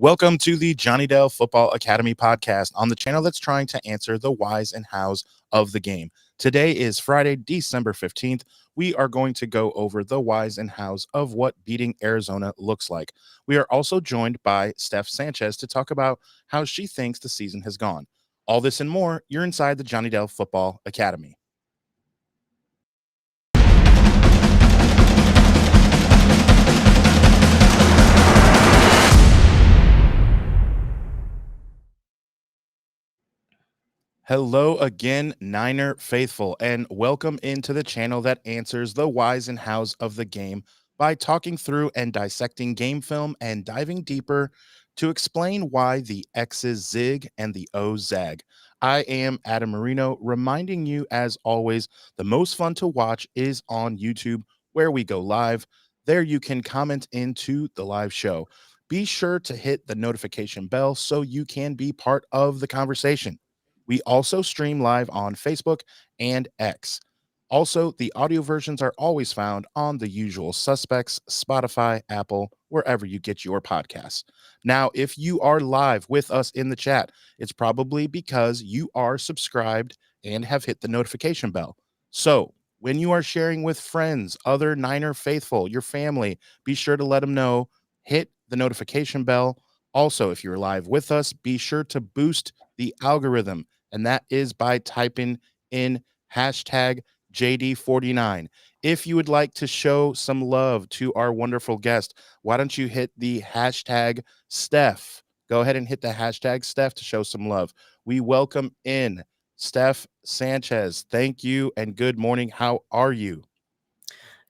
Welcome to the JohnnyDel Football Academy podcast on the channel that's trying to answer the whys and hows of the game. Today is Friday, December 15th. We are going to go over the whys and hows of what beating Arizona looks like. We are also joined by Steph Sanchez to talk about how she thinks the season has gone. All this and more, you're inside the JohnnyDel Football Academy. Hello again, Niner faithful, and welcome into the channel that answers the whys and hows of the game by talking through and dissecting game film and diving deeper to explain why the X's zig and the O's zag. I am Adam Marino, reminding you, as always, the most fun to watch is on YouTube, where we go live. There you can comment into the live show. Be sure to hit the notification bell so you can be part of the conversation. We also stream live on Facebook and X. Also, the audio versions are always found on the usual suspects, Spotify, Apple, wherever you get your podcasts. Now, if you are live with us in the chat, it's probably because you are subscribed and have hit the notification bell. So, when you are sharing with friends, other Niner faithful, your family, be sure to let them know, hit the notification bell. Also, if you're live with us, be sure to boost the algorithm, and that is by typing in hashtag JD49. If you would like to show some love to our wonderful guest, why don't you hit the hashtag Steph? Go ahead and hit the hashtag Steph to show some love. We welcome in Steph Sanchez. Thank you and good morning. How are you?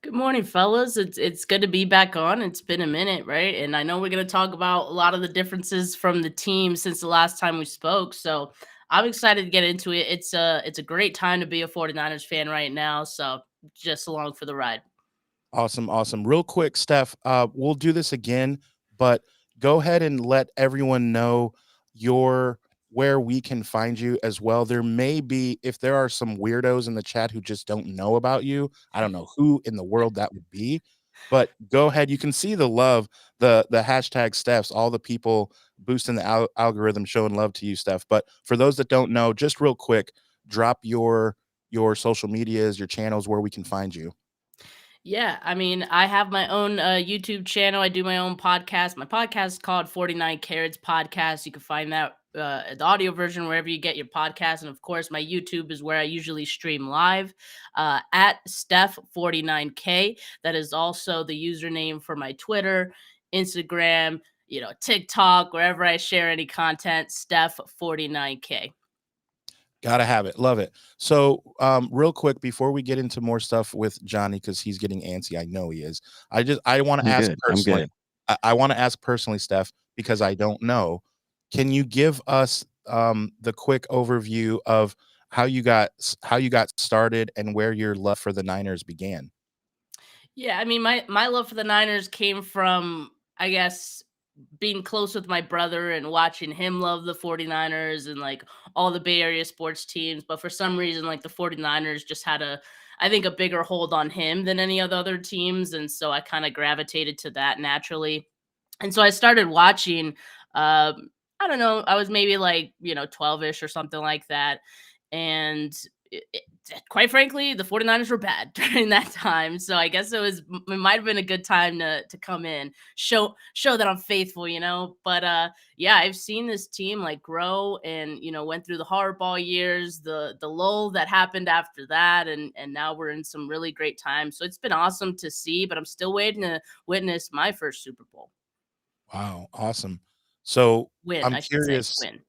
Good morning, fellas. It's good to be back on. It's been a minute, right? And I know we're going to talk about a lot of the differences from the team since the last time we spoke. So I'm excited to get into it. It's a great time to be a 49ers fan right now. So just along for the ride. Awesome. Real quick, Steph, we'll do this again, but go ahead and let everyone know your where we can find you as well. There may be, if there are some weirdos in the chat who just don't know about you, I don't know who in the world that would be, but go ahead. You can see the love, the hashtag Stephs, all the people boosting the algorithm, showing love to you, Steph. But for those that don't know, just real quick, drop your social medias, your channels, where we can find you. Yeah, I mean, I have my own YouTube channel. I do my own podcast. My podcast is called 49 Carrots Podcast. You can find that the audio version wherever you get your podcast. And of course, my YouTube is where I usually stream live at Steph49K. That is also the username for my Twitter, Instagram, TikTok, wherever I share any content, Steph49K. Gotta have it. Love it. So, real quick, before we get into more stuff with Johnny, because he's getting antsy, I know he is. I want to I'm ask good. I'm personally. good. I want to ask personally, Steph, because I don't know. Can you give us the quick overview of how you got started and where your love for the Niners began? Yeah, I mean, my love for the Niners came from, I guess, being close with my brother and watching him love the 49ers and like all the Bay Area sports teams. But for some reason, like the 49ers just had I think, a bigger hold on him than any of the other teams. And so I kind of gravitated to that naturally. And so I started watching, I don't know, I was maybe like, 12-ish or something like that. And quite frankly, the 49ers were bad during that time. So I guess it might have been a good time to come in, show that I'm faithful. But yeah, I've seen this team like grow and went through the hardball years, the lull that happened after that, and now we're in some really great times. So it's been awesome to see, but I'm still waiting to witness my first Super Bowl. Wow, awesome. So Win, I'm I should say, curious. win.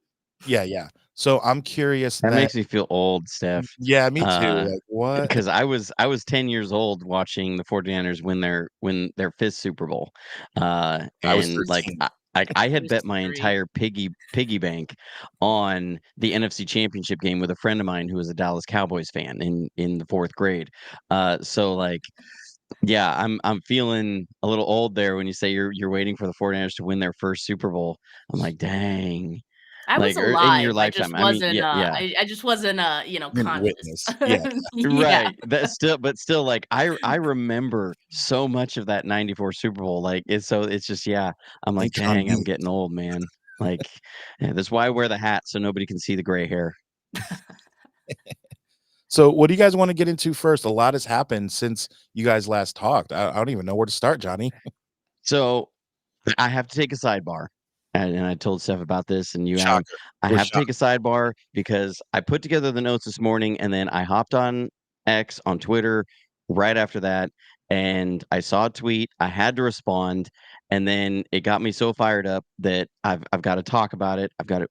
Yeah. So I'm curious That that. makes me feel old, Steph. Yeah, me too. Like what? Because I was 10 years old watching the 49ers win their fifth Super Bowl. I was And like 13. I I had was bet my 3. entire piggy bank on the NFC Championship game with a friend of mine who was a Dallas Cowboys fan in the fourth grade. So like yeah, I'm feeling a little old there when you say you're waiting for the 49ers to win their first Super Bowl. I'm like, dang. I was like, or in your alive. I lifetime. just I mean, wasn't. yeah. I just wasn't. Didn't Conscious. witness. Yeah. Yeah. Right. That's still, but still, like I remember so much of that '94 Super Bowl. Like it's just, yeah. I'm like, It's on dang, I'm mute. getting old, man. Like, yeah, that's why I wear the hat so nobody can see the gray hair. So what do you guys want to get into first? A lot has happened since you guys last talked. I don't even know where to start, Johnny. So I have to take a sidebar. And I told Steph about this and you, Adam. Shocker. I We're have to take shocked. a sidebar because I put together the notes this morning and then I hopped on X on Twitter right after that. And I saw a tweet. I had to respond. And then it got me so fired up that I've got to talk about it. I've got to,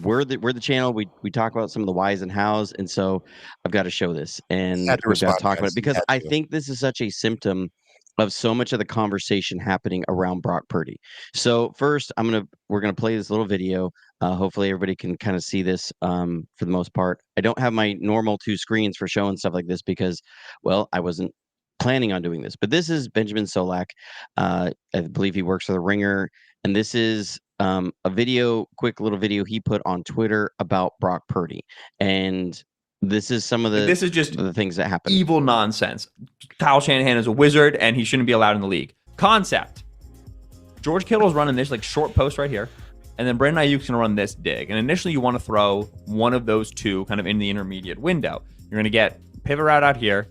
we're the channel. We talk about some of the whys and hows. And so I've got to show this You and had to we've got respond, to talk about guys. it You because had I to. think this is such a symptom of so much of the conversation happening around Brock Purdy. So first, we're gonna play this little video. Hopefully, everybody can kind of see this for the most part. I don't have my normal 2 screens for showing stuff like this because, well, I wasn't planning on doing this. But this is Benjamin Solak. I believe he works for the Ringer, and this is quick little video he put on Twitter about Brock Purdy, and this is some of This is just the things that happen. evil nonsense. Kyle Shanahan is a wizard, and he shouldn't be allowed in the league. Concept. George Kittle's running this like short post right here, and then Brandon Ayuk's going to run this dig. And initially, you want to throw one of those two kind of in the intermediate window. You're going to get pivot route out here.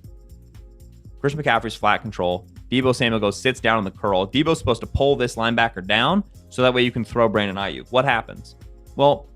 Christian McCaffrey's flat control. Deebo Samuel sits down on the curl. Deebo's supposed to pull this linebacker down, so that way you can throw Brandon Ayuk. What happens? Well,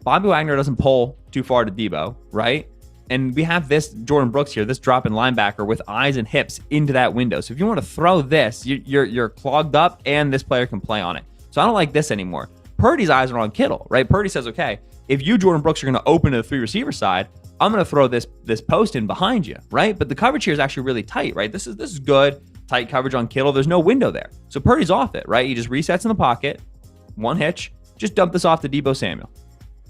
Bobby Wagner doesn't pull too far to Deebo, right? And we have this Jordan Brooks here, this drop-in linebacker with eyes and hips into that window. So if you want to throw this, you're clogged up, and this player can play on it. So I don't like this anymore. Purdy's eyes are on Kittle, right? Purdy says, okay, if you, Jordan Brooks, are going to open to the 3 receiver side, I'm going to throw this post in behind you, right? But the coverage here is actually really tight, right? This is good, tight coverage on Kittle. There's no window there. So Purdy's off it, right? He just resets in the pocket, one hitch, just dump this off to Deebo Samuel.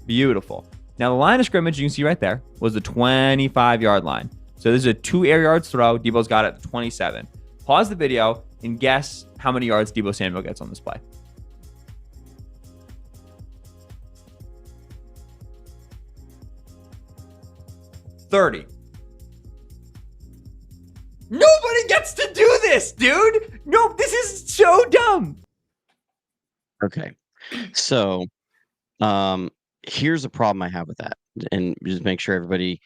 Beautiful. Now, the line of scrimmage, you can see right there, was the 25-yard line. So this is a 2 air yards throw. Deebo's got it at 27. Pause the video and guess how many yards Deebo Samuel gets on this play. 30. Nobody gets to do this, dude. No, this is so dumb. Okay. So, here's a problem I have with that, and just make sure everybody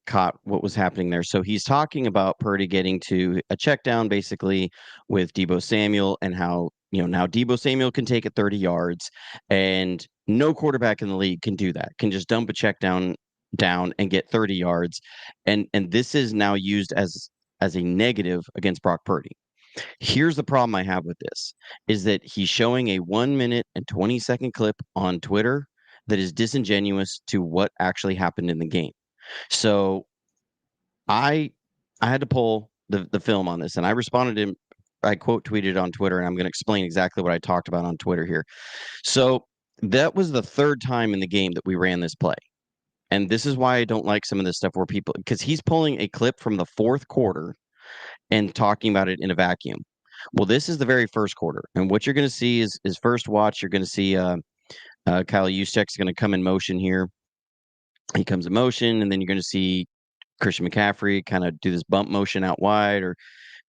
caught what was happening there. So he's talking about Purdy getting to a check down basically with Deebo Samuel, and how, now Deebo Samuel can take it 30 yards, and no quarterback in the league can do that, can just dump a check down and get 30 yards. And this is now used as a negative against Brock Purdy. Here's the problem I have with this, is that he's showing a 1 minute and 20-second clip on Twitter that is disingenuous to what actually happened in the game. So I had to pull the film on this, and I responded to him. I quote tweeted on Twitter, and I'm going to explain exactly what I talked about on Twitter here. So that was the 3rd time in the game that we ran this play. And this is why I don't like some of this stuff where people, because he's pulling a clip from the 4th quarter and talking about it in a vacuum. Well, this is the very first quarter. And what you're going to see is first watch, you're going to see Kyle Juszczyk's going to come in motion here. He comes in motion, and then you're going to see Christian McCaffrey kind of do this bump motion out wide, or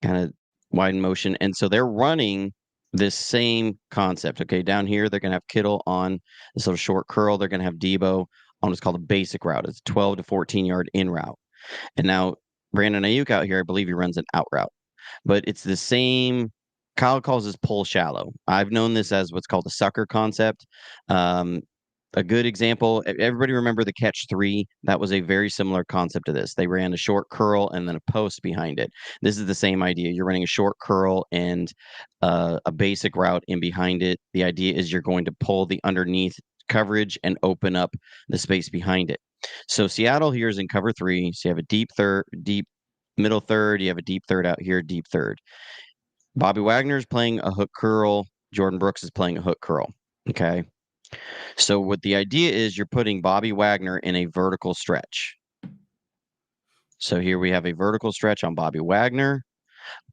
kind of widen motion. And so they're running this same concept. Okay, down here, they're going to have Kittle on this little short curl. They're going to have Deebo on what's called a basic route. It's a 12 to 14-yard in route. And now Brandon Ayuk out here, I believe he runs an out route. But it's the same. Kyle calls this pull shallow. I've known this as what's called the sucker concept. A good example, everybody remember the catch 3? That was a very similar concept to this. They ran a short curl and then a post behind it. This is the same idea. You're running a short curl and a basic route in behind it. The idea is you're going to pull the underneath coverage and open up the space behind it. So Seattle here is in cover 3. So you have a deep middle third. You have a deep third out here, deep third. Bobby Wagner is playing a hook curl. Jordan Brooks is playing a hook curl. Okay. So what the idea is, you're putting Bobby Wagner in a vertical stretch. So here we have a vertical stretch on Bobby Wagner,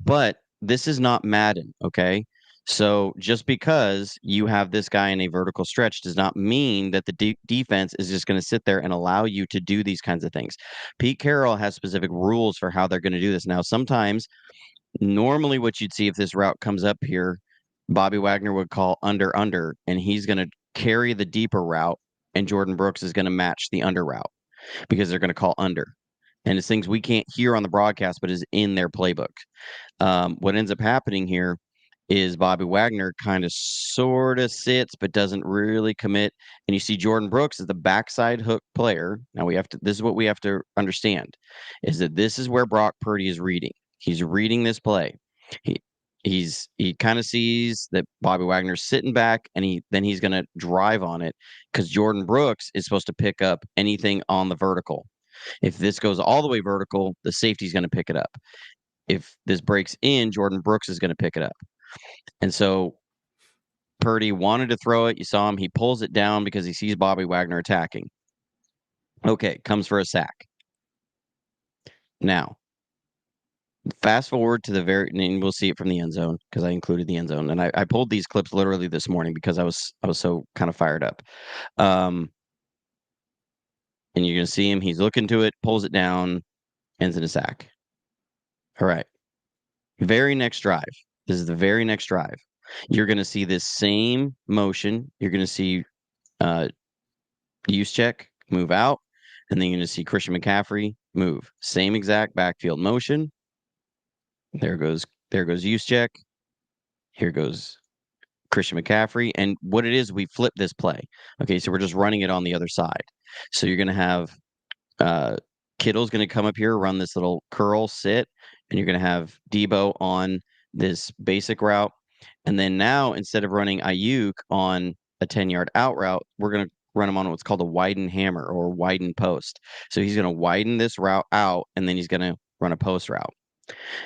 but this is not Madden. Okay. So just because you have this guy in a vertical stretch does not mean that the defense is just going to sit there and allow you to do these kinds of things. Pete Carroll has specific rules for how they're going to do this. Now, sometimes, normally what you'd see if this route comes up here, Bobby Wagner would call under, and he's going to carry the deeper route, and Jordan Brooks is going to match the under route because they're going to call under. And it's things we can't hear on the broadcast, but is in their playbook. What ends up happening here is Bobby Wagner kind of sort of sits, but doesn't really commit. And you see Jordan Brooks is the backside hook player. Now this is what we have to understand, is that this is where Brock Purdy is reading. He's reading this play. He kind of sees that Bobby Wagner's sitting back, and he's going to drive on it because Jordan Brooks is supposed to pick up anything on the vertical. If this goes all the way vertical, the safety's going to pick it up. If this breaks in, Jordan Brooks is going to pick it up. And so Purdy wanted to throw it. You saw him. He pulls it down because he sees Bobby Wagner attacking. Okay, comes for a sack. Now, fast forward to the and we'll see it from the end zone because I included the end zone. And I pulled these clips literally this morning because I was so kind of fired up. And you're going to see him. He's looking to it, pulls it down, ends in a sack. All right. Very next drive. This is the very next drive. You're going to see this same motion. You're going to see Juszczyk move out, and then you're going to see Christian McCaffrey move. Same exact backfield motion. There goes Juszczyk. Here goes Christian McCaffrey. And what it is, we flip this play. Okay, so we're just running it on the other side. So you're going to have Kittle's going to come up here, run this little curl sit, and you're going to have Debo on this basic route. And then now, instead of running Ayuk on a 10-yard out route, we're going to run him on what's called a widen hammer or widen post. So he's going to widen this route out, and then he's going to run a post route.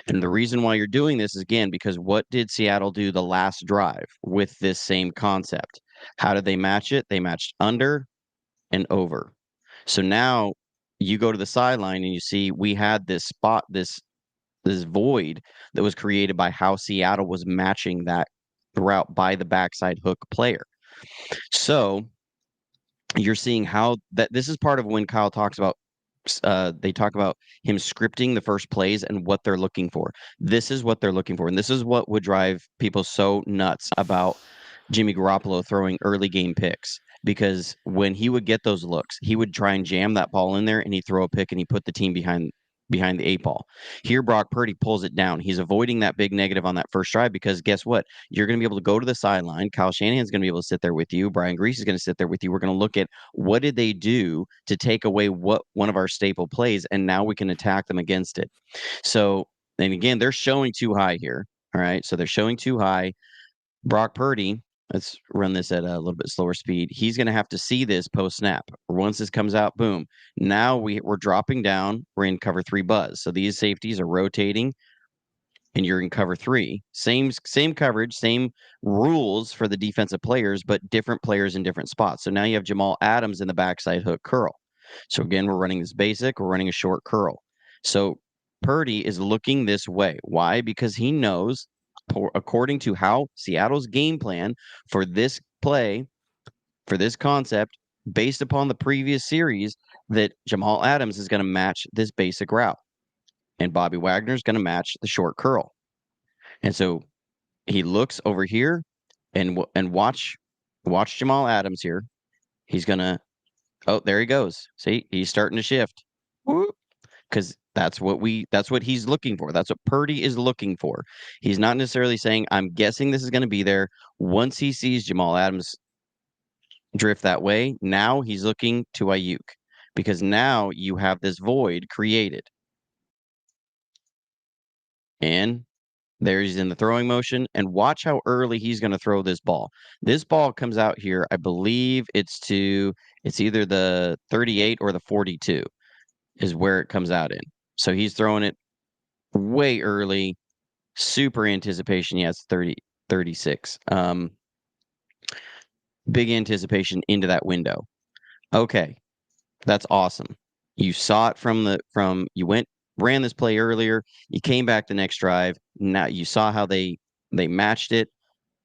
And the reason why you're doing this is, again, because what did Seattle do the last drive with this same concept? How did they match it? They matched under and over. So now you go to the sideline and you see we had this spot, this void that was created by how Seattle was matching that route by the backside hook player. So you're seeing how that this is part of when Kyle talks about they talk about him scripting the first plays and what they're looking for. This is what they're looking for. And this is what would drive people so nuts about Jimmy Garoppolo throwing early game picks. Because when he would get those looks, he would try and jam that ball in there and he'd throw a pick and he put the team behind the 8 ball. Here, Brock Purdy pulls it down. He's avoiding that big negative on that first drive because guess what? You're going to be able to go to the sideline. Kyle Shanahan's going to be able to sit there with you. Brian Grease is going to sit there with you. We're going to look at what did they do to take away one of our staple plays, and now we can attack them against it. So, and again, they're showing too high here. All right, so they're showing too high. Brock Purdy, let's run this at a little bit slower speed. He's going to have to see this post snap. Once this comes out, boom. Now we're dropping down. We're in cover 3 buzz. So these safeties are rotating, and you're in cover 3. Same coverage, same rules for the defensive players, but different players in different spots. So now you have Jamal Adams in the backside hook curl. So again, we're running this basic. We're running a short curl. So Purdy is looking this way. Why? Because he knows, according to how Seattle's game plan for this play, for this concept, based upon the previous series, that Jamal Adams is going to match this basic route. And Bobby Wagner is going to match the short curl. And so he looks over here and watch Jamal Adams here. He's going to, oh, there he goes. See, he's starting to shift. Because that's what he's looking for. That's what Purdy is looking for. He's not necessarily saying, I'm guessing this is going to be there. Once he sees Jamal Adams drift that way, now he's looking to Ayuk. Because now you have this void created. And there he's in the throwing motion. And watch how early he's going to throw this ball. This ball comes out here, I believe it's either the 38 or the 42. Is where it comes out in. So he's throwing it way early, super anticipation. Yeah, it's 36. Big anticipation into that window. Okay, that's awesome. You saw it ran this play earlier. You came back the next drive. Now you saw how they matched it.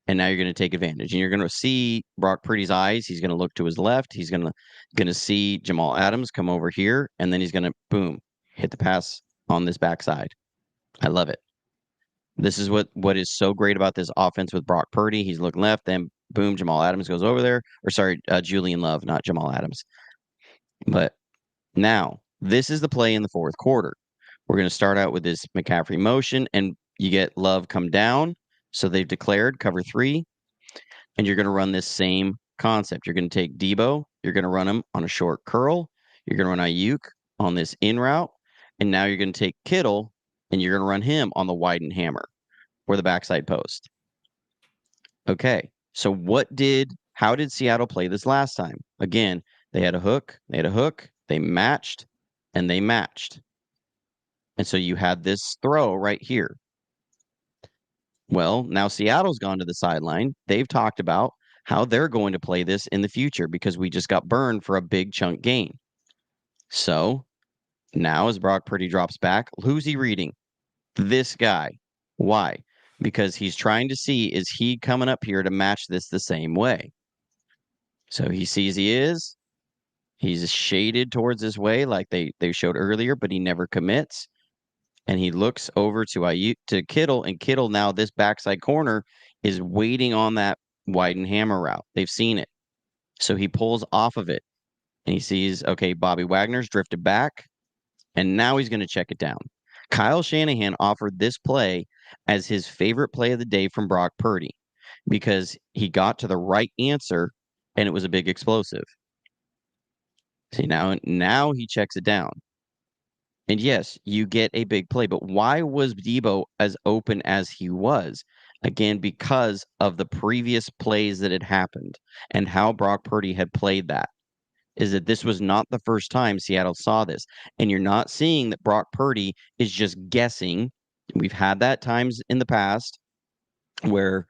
and now you're going to take advantage. And you're going to see Brock Purdy's eyes. He's going to look to his left. He's going to see Jamal Adams come over here, and then he's going to, boom, hit the pass on this backside. I love it. This is what is so great about this offense with Brock Purdy. He's looking left, then boom, Jamal Adams goes over there. Or sorry, Julian Love, not Jamal Adams. But now, this is the play in the fourth quarter. We're going to start out with this McCaffrey motion, and you get Love come down. So they've declared cover 3, and you're going to run this same concept. You're going to take Debo. You're going to run him on a short curl. You're going to run Ayuk on this in route. And now you're going to take Kittle, and you're going to run him on the widened hammer or the backside post. Okay, so how did Seattle play this last time? Again, they had a hook, they matched, and they matched. And so you had this throw right here. Well, now Seattle's gone to the sideline. They've talked about how they're going to play this in the future because we just got burned for a big chunk gain. So now as Brock Purdy drops back, who's he reading? This guy. Why? Because he's trying to see, is he coming up here to match this the same way? So he sees he is. He's shaded towards this way like they showed earlier, but he never commits. And he looks over to Kittle, and Kittle now this backside corner is waiting on that widen hammer route. They've seen it. So he pulls off of it, and he sees, okay, Bobby Wagner's drifted back, and now he's going to check it down. Kyle Shanahan offered this play as his favorite play of the day from Brock Purdy because he got to the right answer, and it was a big explosive. See, now he checks it down. And yes, you get a big play, but why was Debo as open as he was? Again, because of the previous plays that had happened and how Brock Purdy had played that. Is that this was not the first time Seattle saw this. And you're not seeing that Brock Purdy is just guessing. We've had that times in the past where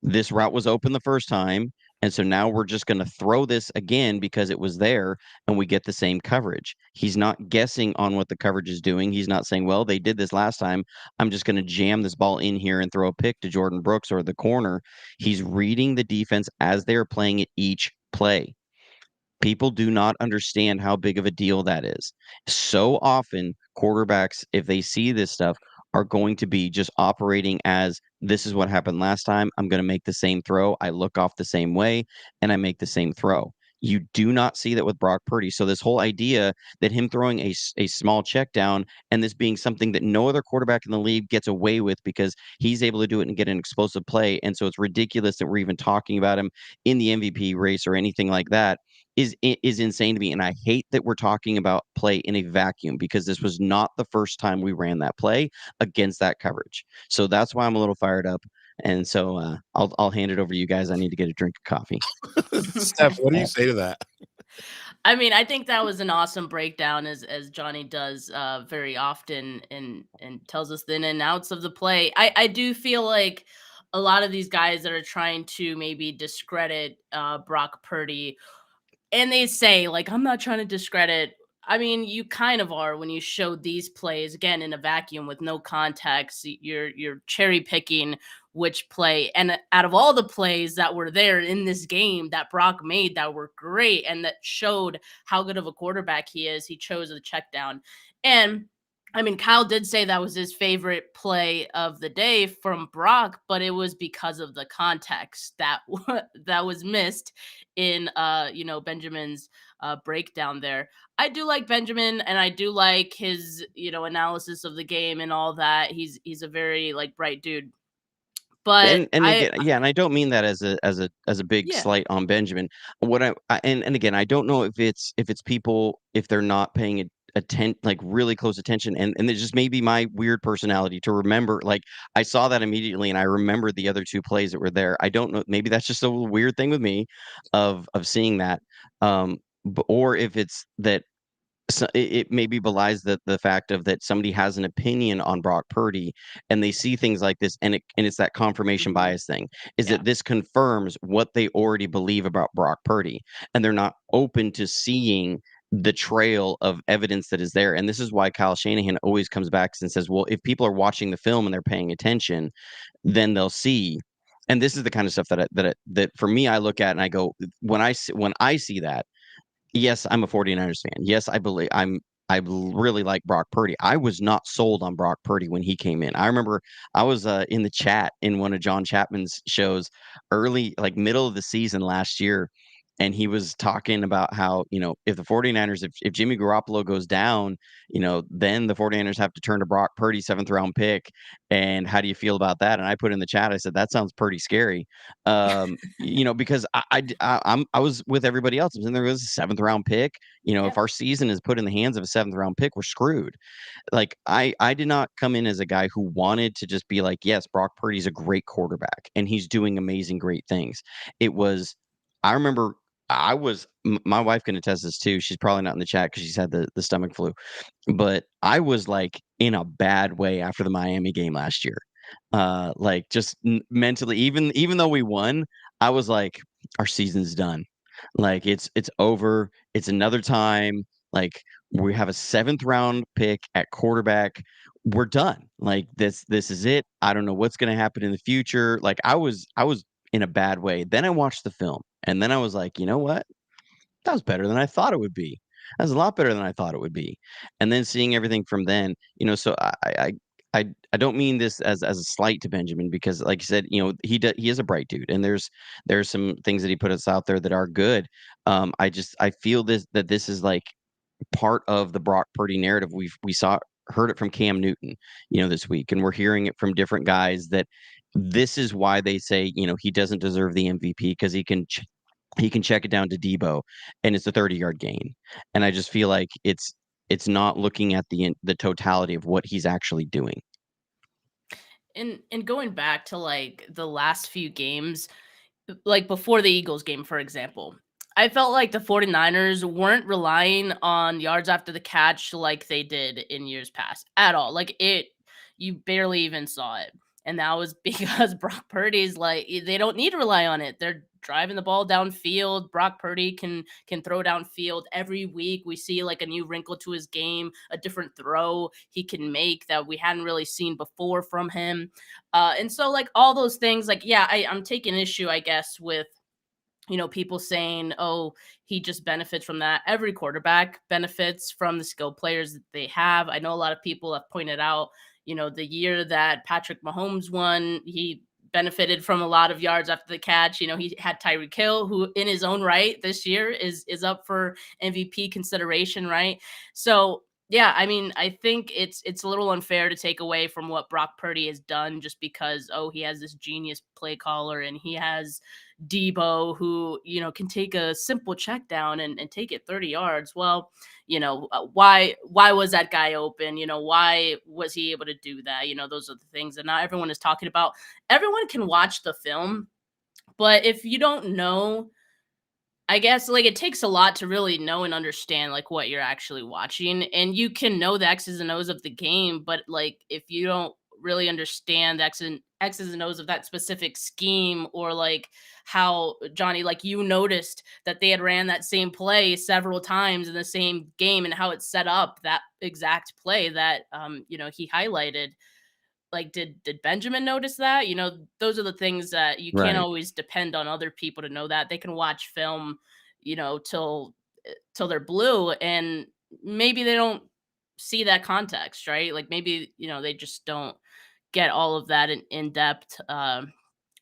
this route was open the first time. And so now we're just going to throw this again because it was there and we get the same coverage. He's not guessing on what the coverage is doing. He's not saying, well, they did this last time. I'm just going to jam this ball in here and throw a pick to Jordan Brooks or the corner. He's reading the defense as they're playing it each play. People do not understand how big of a deal that is. So often, quarterbacks, if they see this stuff, are going to be just operating as this is what happened last time. I'm going to make the same throw. I look off the same way, and I make the same throw. You do not see that with Brock Purdy. So this whole idea that him throwing a small check down and this being something that no other quarterback in the league gets away with because he's able to do it and get an explosive play. And so it's ridiculous that we're even talking about him in the MVP race or anything like that is insane to me. And I hate that we're talking about play in a vacuum because this was not the first time we ran that play against that coverage. So that's why I'm a little fired up. And so I'll hand it over to you guys. I need to get a drink of coffee. Steph, what do you say to that? I mean, I think that was an awesome breakdown as Johnny does very often and tells us the in and outs of the play. I do feel like a lot of these guys that are trying to maybe discredit Brock Purdy, and they say, like, I'm not trying to discredit. I mean, you kind of are when you show these plays, again, in a vacuum with no context. You're cherry picking which play. And out of all the plays that were there in this game that Brock made that were great and that showed how good of a quarterback he is, he chose the check down. And I mean, Kyle did say that was his favorite play of the day from Brock, but it was because of the context that was missed in Benjamin's breakdown there. I do like Benjamin, and I do like his analysis of the game and all that. He's a very bright dude. But and I don't mean that as a big slight on Benjamin. What and again, I don't know if it's people if they're not paying really close attention, and it just may be my weird personality to remember. Like I saw that immediately, and I remembered the other two plays that were there. I don't know, maybe that's just a weird thing with me of seeing that, or if it's that. So it maybe belies the fact of that somebody has an opinion on Brock Purdy and they see things like this and it's that confirmation bias thing that this confirms what they already believe about Brock Purdy and they're not open to seeing the trail of evidence that is there. And this is why Kyle Shanahan always comes back and says, well, if people are watching the film and they're paying attention, then they'll see and this is the kind of stuff that for me, I look at and I go, when I see that, yes, I'm a 49ers fan. Yes, I really like Brock Purdy. I was not sold on Brock Purdy when he came in. I remember I was in the chat in one of John Chapman's shows early, like middle of the season last year, and he was talking about how, if the 49ers, if Jimmy Garoppolo goes down, then the 49ers have to turn to Brock Purdy, 7th round pick. And how do you feel about that? And I put in the chat, I said, that sounds pretty scary. Because I was with everybody else. And there was a 7th round pick. If our season is put in the hands of a 7th round pick, we're screwed. Like I did not come in as a guy who wanted to just be like, yes, Brock Purdy's a great quarterback and he's doing amazing, great things. I remember my wife can attest this too. She's probably not in the chat because she's had the stomach flu, but I was like in a bad way after the Miami game last year. Like just mentally, even though we won, I was like, our season's done. Like it's over. It's another time. Like we have a 7th round pick at quarterback. We're done. Like this is it. I don't know what's going to happen in the future. Like I was in a bad way. Then I watched the film and then I was like, you know what? That was better than I thought it would be. That was a lot better than I thought it would be. And then seeing everything from then, so I don't mean this as a slight to Benjamin because, like you said, he is a bright dude, and there's some things that he put us out there that are good. I feel that this is like part of the Brock Purdy narrative. We heard it from Cam Newton, this week, and we're hearing it from different guys that this is why they say, he doesn't deserve the MVP because he can check it down to Debo and it's a 30-yard gain. And I just feel like it's not looking at the totality of what he's actually doing. And going back to like the last few games, like before the Eagles game, for example, I felt like the 49ers weren't relying on yards after the catch like they did in years past at all. Like you barely even saw it. And that was because Brock Purdy's like, they don't need to rely on it. They're driving the ball downfield. Brock Purdy can throw downfield every week. We see like a new wrinkle to his game, a different throw he can make that we hadn't really seen before from him. And so like all those things, like, yeah, I'm taking issue, I guess, with people saying, oh, he just benefits from that. Every quarterback benefits from the skill players that they have. I know a lot of people have pointed out, the year that Patrick Mahomes won, he benefited from a lot of yards after the catch. He had Tyreek Hill, who in his own right this year is up for MVP consideration, right? So yeah, I mean, I think it's a little unfair to take away from what Brock Purdy has done just because, oh, he has this genius play caller and he has Debo who, can take a simple check down and take it 30 yards. Well, why was that guy open? Why was he able to do that? Those are the things that not everyone is talking about. Everyone can watch the film, but if you don't know, I guess like it takes a lot to really know and understand like what you're actually watching, and you can know the X's and O's of the game, but like if you don't really understand the X's and O's of that specific scheme, or like how Johnny, like you noticed that they had ran that same play several times in the same game and how it set up that exact play that he highlighted. Like, did Benjamin notice that? Those are the things that you can't Right. always depend on other people to know that. They can watch film, till they're blue, and maybe they don't see that context, right? Like maybe, they just don't get all of that in depth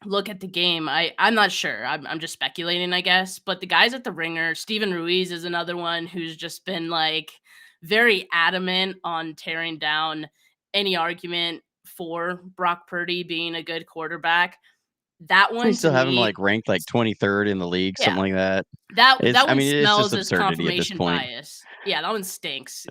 look at the game. I'm not sure. I'm just speculating, I guess. But the guys at the Ringer, Steven Ruiz is another one who's just been like very adamant on tearing down any argument for Brock Purdy being a good quarterback. That one They still to have him me, like ranked like 23rd in the league, something like that. that It's, that I one mean, it's just smells as absurdity at this confirmation point. bias. Yeah, that one stinks.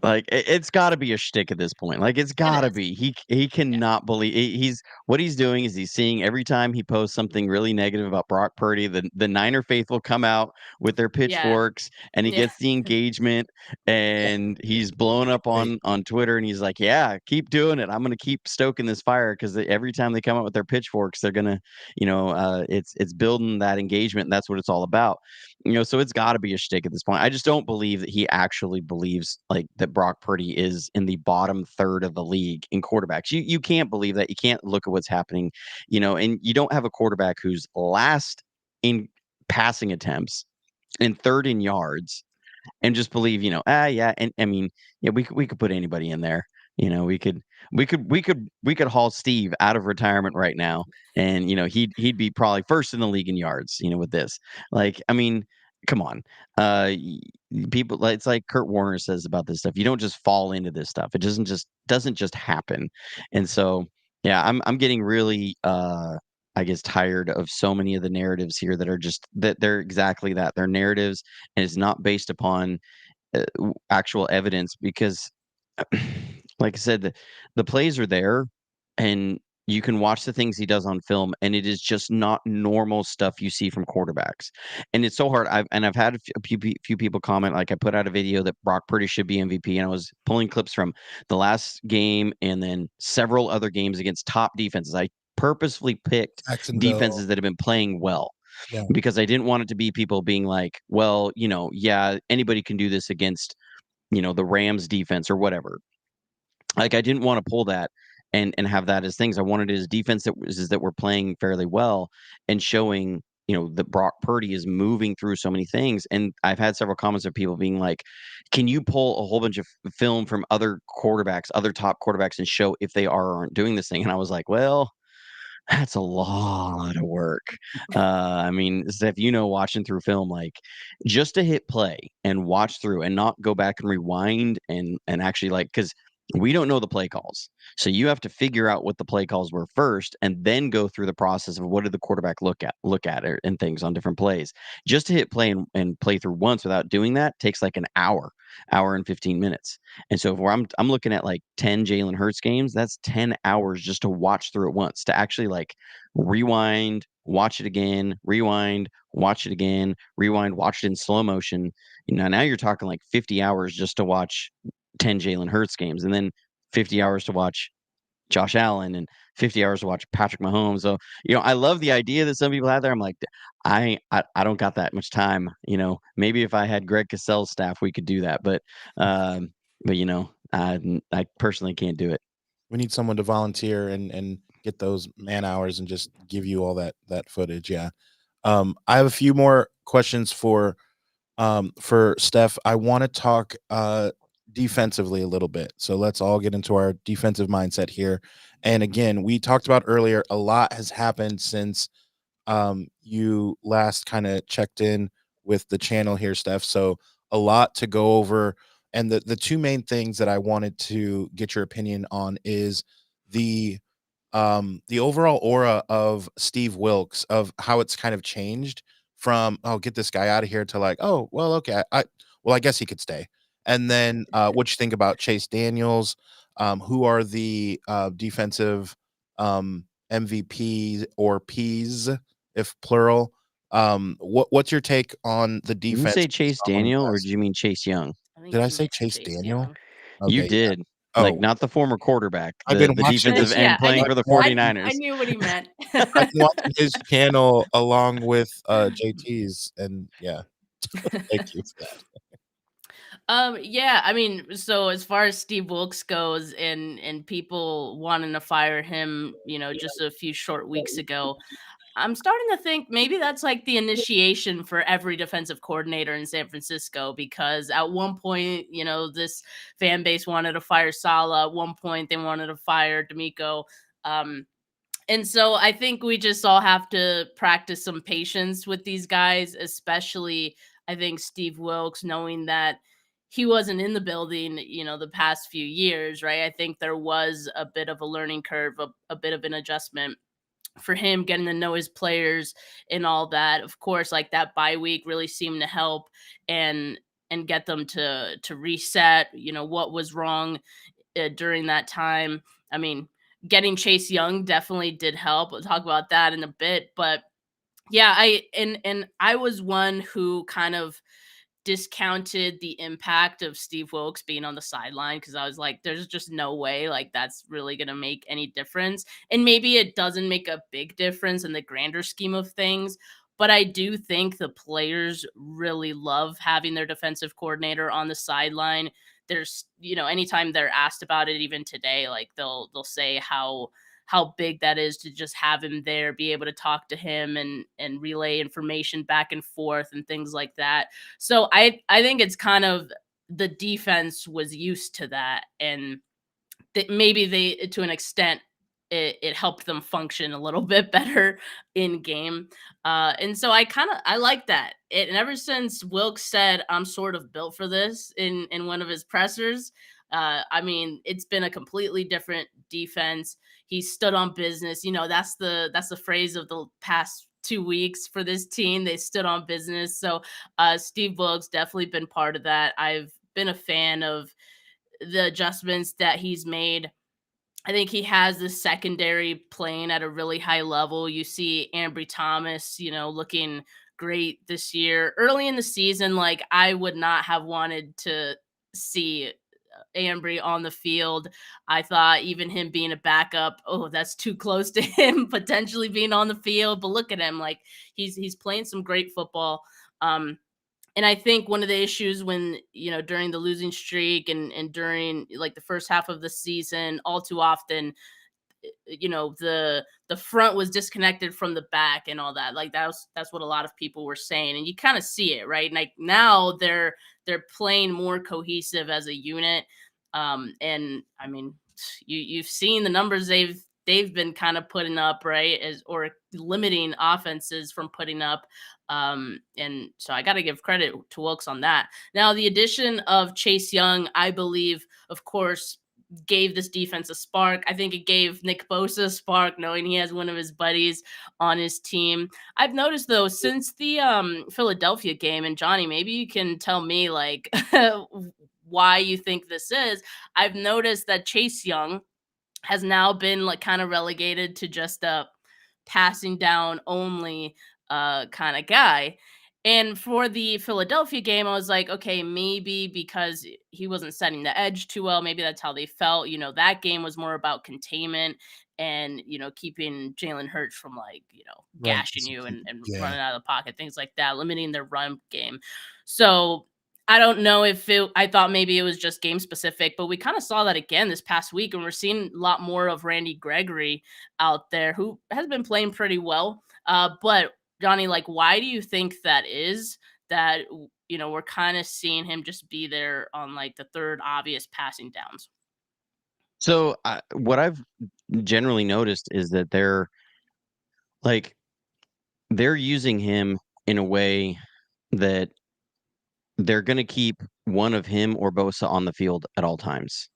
Like it's got to be a shtick at this point. Like it's got to is. be. He cannot believe he's what he's doing is he's seeing every time he posts something really negative about Brock Purdy, the Niner faithful come out with their Yeah. pitchforks and he Yeah. gets the engagement and he's blowing up on Twitter and he's like, "Yeah, keep doing it. I'm going to keep stoking this fire because every time they come out with their pitchforks, they're going to, it's building that engagement and that's what it's all about." So it's got to be a shtick at this point. I just don't believe that he actually believes like that Brock Purdy is in the bottom third of the league in quarterbacks. You can't believe that. You can't look at what's happening, and you don't have a quarterback who's last in passing attempts and third in yards and just believe, yeah. And I mean, yeah, we could put anybody in there. We could haul Steve out of retirement right now, and he'd be probably first in the league in yards. With this, like, I mean, come on, people. It's like Kurt Warner says about this stuff. You don't just fall into this stuff. It doesn't just happen. And so, yeah, I'm getting really I guess tired of so many of the narratives here that they're exactly that. They're narratives, and it's not based upon actual evidence because, like I said, the plays are there, and you can watch the things he does on film, and it is just not normal stuff you see from quarterbacks. And it's so hard. I've had a few people comment. Like, I put out a video that Brock Purdy should be MVP, and I was pulling clips from the last game and then several other games against top defenses. I purposefully picked defenses that have been playing well. Yeah. Because I didn't want it to be people being like, well, yeah, anybody can do this against, the Rams defense or whatever. Like, I didn't want to pull that and have that as things. I wanted it as defense that we're playing fairly well and showing, that Brock Purdy is moving through so many things. And I've had several comments of people being like, can you pull a whole bunch of film from other quarterbacks, other top quarterbacks, and show if they are or aren't doing this thing? And I was like, well, that's a lot of work. I mean, Steph, watching through film, like, just to hit play and watch through and not go back and rewind and actually, like, because we don't know the play calls. So you have to figure out what the play calls were first and then go through the process of what did the quarterback look at and things on different plays. Just to hit play and play through once without doing that takes like an hour and 15 minutes. And so if I'm looking at like 10 Jalen Hurts games, that's 10 hours just to watch through it once, to actually like rewind, watch it again, rewind, watch it again, rewind, watch it in slow motion. Now you're talking like 50 hours just to watch 10 Jalen Hurts games, and then 50 hours to watch Josh Allen and 50 hours to watch Patrick Mahomes. So, I love the idea that some people have there. I'm like, I don't got that much time. Maybe if I had Greg Cassell's staff, we could do that. But I personally can't do it. We need someone to volunteer and get those man hours and just give you all that footage. Yeah. I have a few more questions for Steph. I want to talk defensively a little bit. So let's all get into our defensive mindset here. And again, we talked about earlier, a lot has happened since you last kind of checked in with the channel here, Steph. So a lot to go over. And the two main things that I wanted to get your opinion on is the overall aura of Steve Wilks, of how it's kind of changed from, oh, get this guy out of here, to like, oh, well, okay, I guess he could stay. And then what you think about Chase Daniels, who are the defensive MVP or Ps, if plural. What's your take on the Did you defense? say Chase Daniel or did you mean Chase Young? Did I say Chase Daniel? Young. Okay, You did. Yeah. Like, not the former quarterback, I've the been watching defensive this- end playing for the 49ers. I knew what he meant. I've been watching his channel along with JT's, and yeah, thank you for that. Yeah, I mean, so as far as Steve Wilks goes and people wanting to fire him, just a few short weeks ago, I'm starting to think maybe that's like the initiation for every defensive coordinator in San Francisco, because at one point, this fan base wanted to fire Saleh. At one point, they wanted to fire D'Amico. And so I think we just all have to practice some patience with these guys, especially I think Steve Wilks, knowing that he wasn't in the building, the past few years, right? I think there was a bit of a learning curve, a bit of an adjustment for him, getting to know his players and all that. Of course, like that bye week really seemed to help and get them to reset, what was wrong during that time. I mean, getting Chase Young definitely did help. We'll talk about that in a bit, but yeah, I was one who kind of discounted the impact of Steve Wilks being on the sideline, because I was like, there's just no way like that's really going to make any difference. And maybe it doesn't make a big difference in the grander scheme of things, but I do think the players really love having their defensive coordinator on the sideline. there's, anytime they're asked about it, even today, like they'll say how big that is to just have him there, be able to talk to him and relay information back and forth and things like that. So I think it's kind of, the defense was used to that, and maybe they, to an extent, it helped them function a little bit better in game. And so I like that. And ever since Wilkes said, I'm sort of built for this in one of his pressers, I mean, it's been a completely different defense. He stood on business. That's the phrase of the past 2 weeks for this team. They stood on business. So Steve Wilkes definitely been part of that. I've been a fan of the adjustments that he's made. I think he has the secondary playing at a really high level. You see Ambry Thomas, looking great this year. Early in the season, like, I would not have wanted to see Ambry on the field. I thought even him being a backup, that's too close to him potentially being on the field. But look at him, like, he's playing some great football. And I think one of the issues when, during the losing streak and during like the first half of the season, all too often, the front was disconnected from the back and all that. Like that's what a lot of people were saying. And you kind of see it, right? Like now they're playing more cohesive as a unit. And I mean, you've seen the numbers they've been kind of putting up, right? Or limiting offenses from putting up. And so I got to give credit to Wilkes on that. Now, the addition of Chase Young, I believe, of course, gave this defense a spark. I think it gave Nick Bosa a spark, knowing he has one of his buddies on his team. I've noticed, though, since the Philadelphia game, and Johnny, maybe you can tell me, like, why you think this is. I've noticed that Chase Young has now been, like, kind of relegated to just a passing down only kind of guy. And for the Philadelphia game, I was like, okay, maybe because he wasn't setting the edge too well, maybe that's how they felt. That game was more about containment and, keeping Jalen Hurts from, like, gashing you and running out of the pocket, things like that, limiting their run game. So I don't know if I thought maybe it was just game specific, but we kind of saw that again this past week, and we're seeing a lot more of Randy Gregory out there, who has been playing pretty well. But Johnny, like, why do you think that is, that, we're kind of seeing him just be there on, like, the third obvious passing downs? So what I've generally noticed is that they're using him in a way that they're going to keep one of him or Bosa on the field at all times.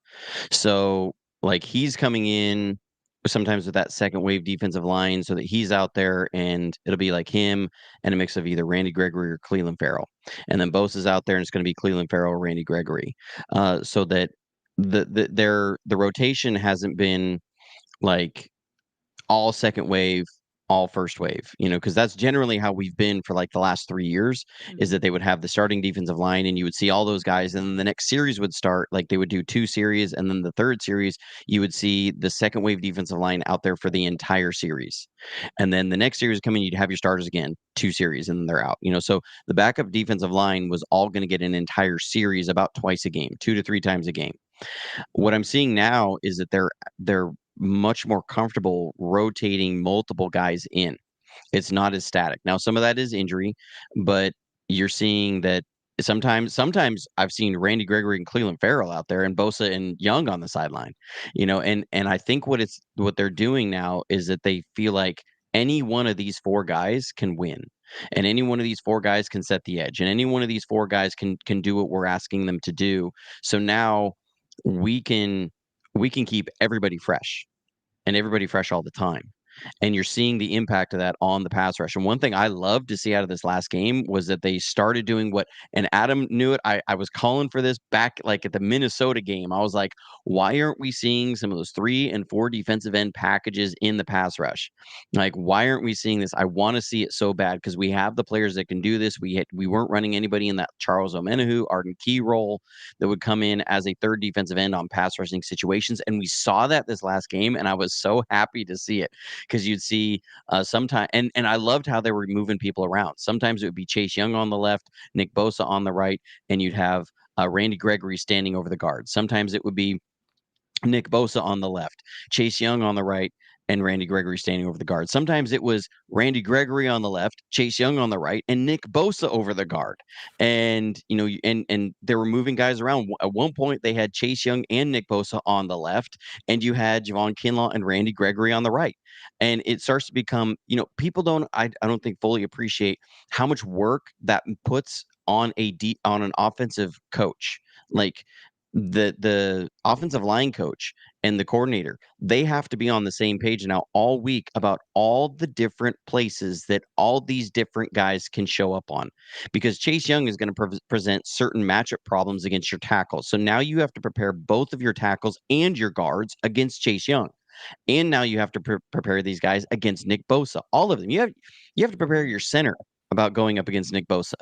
So, like, he's coming in sometimes with that second wave defensive line so that he's out there, and it'll be like him and a mix of either Randy Gregory or Cleveland Farrell. And then Bosa's out there and it's going to be Cleveland Farrell or Randy Gregory. So that the rotation hasn't been like all second wave, all first wave, because that's generally how we've been for like the last 3 years, is that they would have the starting defensive line and you would see all those guys, and then the next series would start, like they would do 2 series, and then the third series you would see the second wave defensive line out there for the entire series, and then the next series coming, you'd have your starters again, 2 series, and then they're out. So the backup defensive line was all going to get an entire series about twice a game, 2 to 3 times a game. What I'm seeing now is that they're much more comfortable rotating multiple guys in. It's not as static. Now, some of that is injury, but you're seeing that sometimes I've seen Randy Gregory and Cleveland Farrell out there and Bosa and Young on the sideline, and I think what they're doing now is that they feel like any one of these 4 guys can win. And any one of these 4 guys can set the edge, and any one of these 4 guys can do what we're asking them to do. So now we can keep everybody fresh, and everybody fresh all the time. And you're seeing the impact of that on the pass rush. And one thing I love to see out of this last game was that they started doing what, and Adam knew it. I was calling for this back like at the Minnesota game. I was like, why aren't we seeing some of those 3 and 4 defensive end packages in the pass rush? Like, why aren't we seeing this? I want to see it so bad because we have the players that can do this. We weren't running anybody in that Charles Omenihu, Arden Key role that would come in as a third defensive end on pass rushing situations. And we saw that this last game, and I was so happy to see it. Because you'd see sometimes, and I loved how they were moving people around. Sometimes it would be Chase Young on the left, Nick Bosa on the right, and you'd have Randy Gregory standing over the guard. Sometimes it would be Nick Bosa on the left, Chase Young on the right, and Randy Gregory standing over the guard. Sometimes it was Randy Gregory on the left, Chase Young on the right, and Nick Bosa over the guard. And and they were moving guys around. At one point, they had Chase Young and Nick Bosa on the left, and you had Javon Kinlaw and Randy Gregory on the right. And it starts to become, people I don't think fully appreciate how much work that puts on on an offensive coach. Like the offensive line coach and the coordinator, they have to be on the same page now all week about all the different places that all these different guys can show up on, because Chase Young is going to present certain matchup problems against your tackles. So now you have to prepare both of your tackles and your guards against Chase Young. And now you have to prepare these guys against Nick Bosa. All of them. You have to prepare your center about going up against Nick Bosa,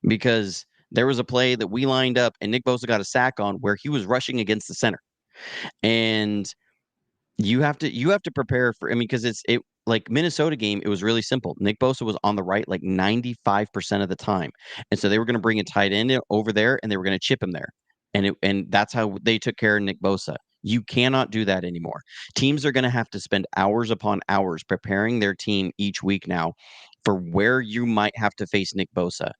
because there was a play that we lined up and Nick Bosa got a sack on where he was rushing against the center. And you have to prepare for, because it like Minnesota game, it was really simple. Nick Bosa was on the right like 95% of the time. And so they were going to bring a tight end over there and they were going to chip him there. And that's how they took care of Nick Bosa. You cannot do that anymore. Teams are going to have to spend hours upon hours preparing their team each week now for where you might have to face Nick Bosa.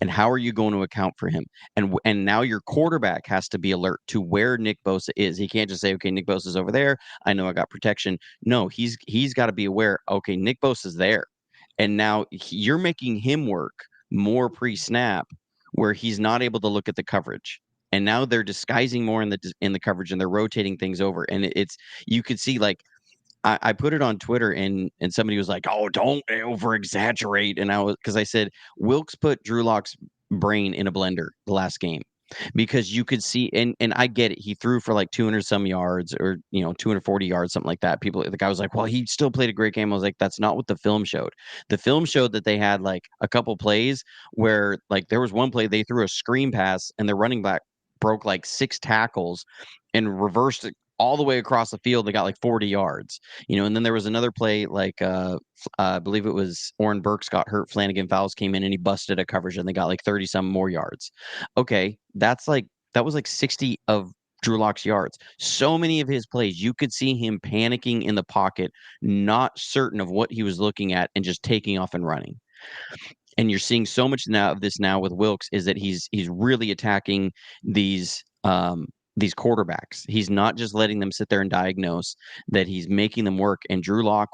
And how are you going to account for him? And now your quarterback has to be alert to where Nick Bosa is. He can't just say, okay, Nick Bosa's over there. I know I got protection. No, he's got to be aware, okay, Nick Bosa's there. And now you're making him work more pre-snap where he's not able to look at the coverage. And now they're disguising more in the coverage and they're rotating things over. And you could see, like, I put it on Twitter and somebody was like, "Oh, don't over exaggerate." And because I said Wilkes put Drew Lock's brain in a blender the last game, because you could see, and I get it. He threw for like 200 some yards, or 240 yards, something like that. The guy was like, "Well, he still played a great game." I was like, "That's not what the film showed. The film showed that they had like a couple plays where, like, there was one play they threw a screen pass and the running back broke like 6 tackles and reversed it all the way across the field. They got like 40 yards, and then there was another play, like I believe it was Oren Burks got hurt. Flanagan Fowles came in and he busted a coverage and they got like 30 some more yards. Okay. That was like 60 of Drew Lock's yards. So many of his plays, you could see him panicking in the pocket, not certain of what he was looking at and just taking off and running. And you're seeing so much now of this now with Wilkes, is that he's really attacking these quarterbacks. He's not just letting them sit there and diagnose, that he's making them work. And Drew Lock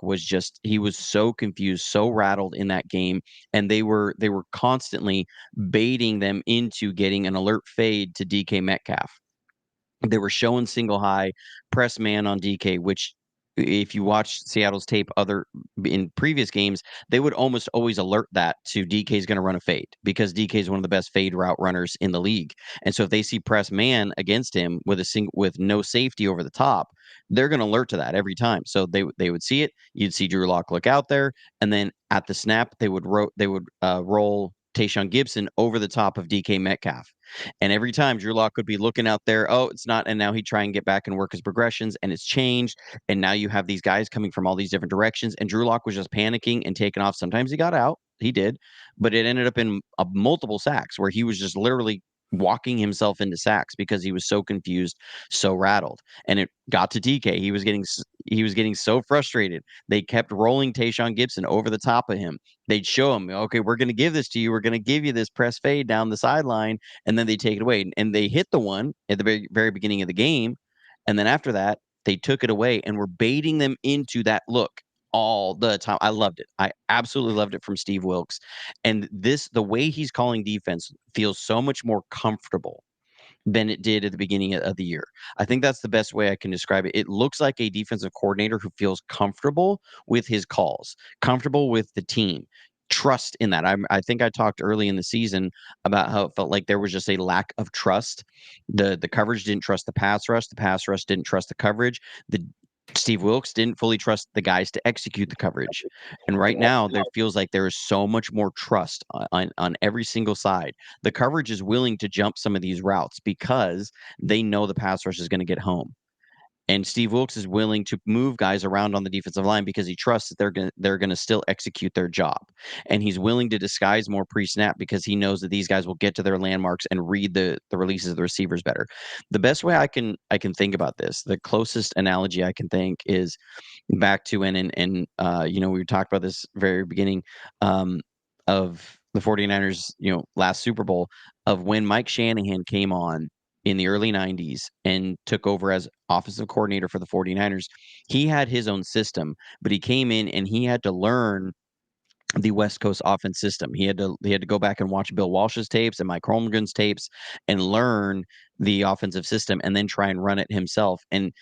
he was so confused, so rattled in that game. And they were constantly baiting them into getting an alert fade to DK Metcalf. They were showing single high press man on DK, which, if you watch Seattle's tape in previous games, they would almost always alert that to DK's going to run a fade, because DK is one of the best fade route runners in the league. And so if they see press man against him with no safety over the top, they're going to alert to that every time. So they would see it. You'd see Drew Lock look out there, and then at the snap they would roll Tayshaun Gibson over the top of DK Metcalf. And every time Drew Lock would be looking out there, oh, it's not. And now he'd try and get back and work his progressions, and it's changed. And now you have these guys coming from all these different directions. And Drew Lock was just panicking and taking off. Sometimes he got out. He did. But it ended up in multiple sacks where he was just literally walking himself into sacks because he was so confused, so rattled. And it got to DK. He was getting so frustrated. They kept rolling Tayshaun Gibson over the top of him. They'd show him, okay, we're going to give this to you. We're going to give you this press fade down the sideline, and then they take it away. And they hit the one at the very, very beginning of the game. And then after that, they took it away and were baiting them into that look all the time. I loved it. I absolutely loved it from Steve Wilkes. And the way he's calling defense feels so much more comfortable than it did at the beginning of the year. I think that's the best way I can describe it. It looks like a defensive coordinator who feels comfortable with his calls, comfortable with the team, trust in that. I think I talked early in the season about how it felt like there was just a lack of trust. The coverage didn't trust the pass rush. The pass rush didn't trust the coverage. Steve Wilkes didn't fully trust the guys to execute the coverage. And right now, there feels like there is so much more trust on every single side. The coverage is willing to jump some of these routes because they know the pass rush is going to get home. And Steve Wilkes is willing to move guys around on the defensive line because he trusts that they're gonna still execute their job. And he's willing to disguise more pre-snap because he knows that these guys will get to their landmarks and read the releases of the receivers better. The best way I can think about this, the closest analogy I can think is back to we talked about this very beginning of the 49ers, last Super Bowl, of when Mike Shanahan came on in the early 90s and took over as offensive coordinator for the 49ers. He had his own system, but he came in and he had to learn the West Coast offense system. He had to go back and watch Bill Walsh's tapes and Mike Holmgren's tapes and learn the offensive system and then try and run it himself. And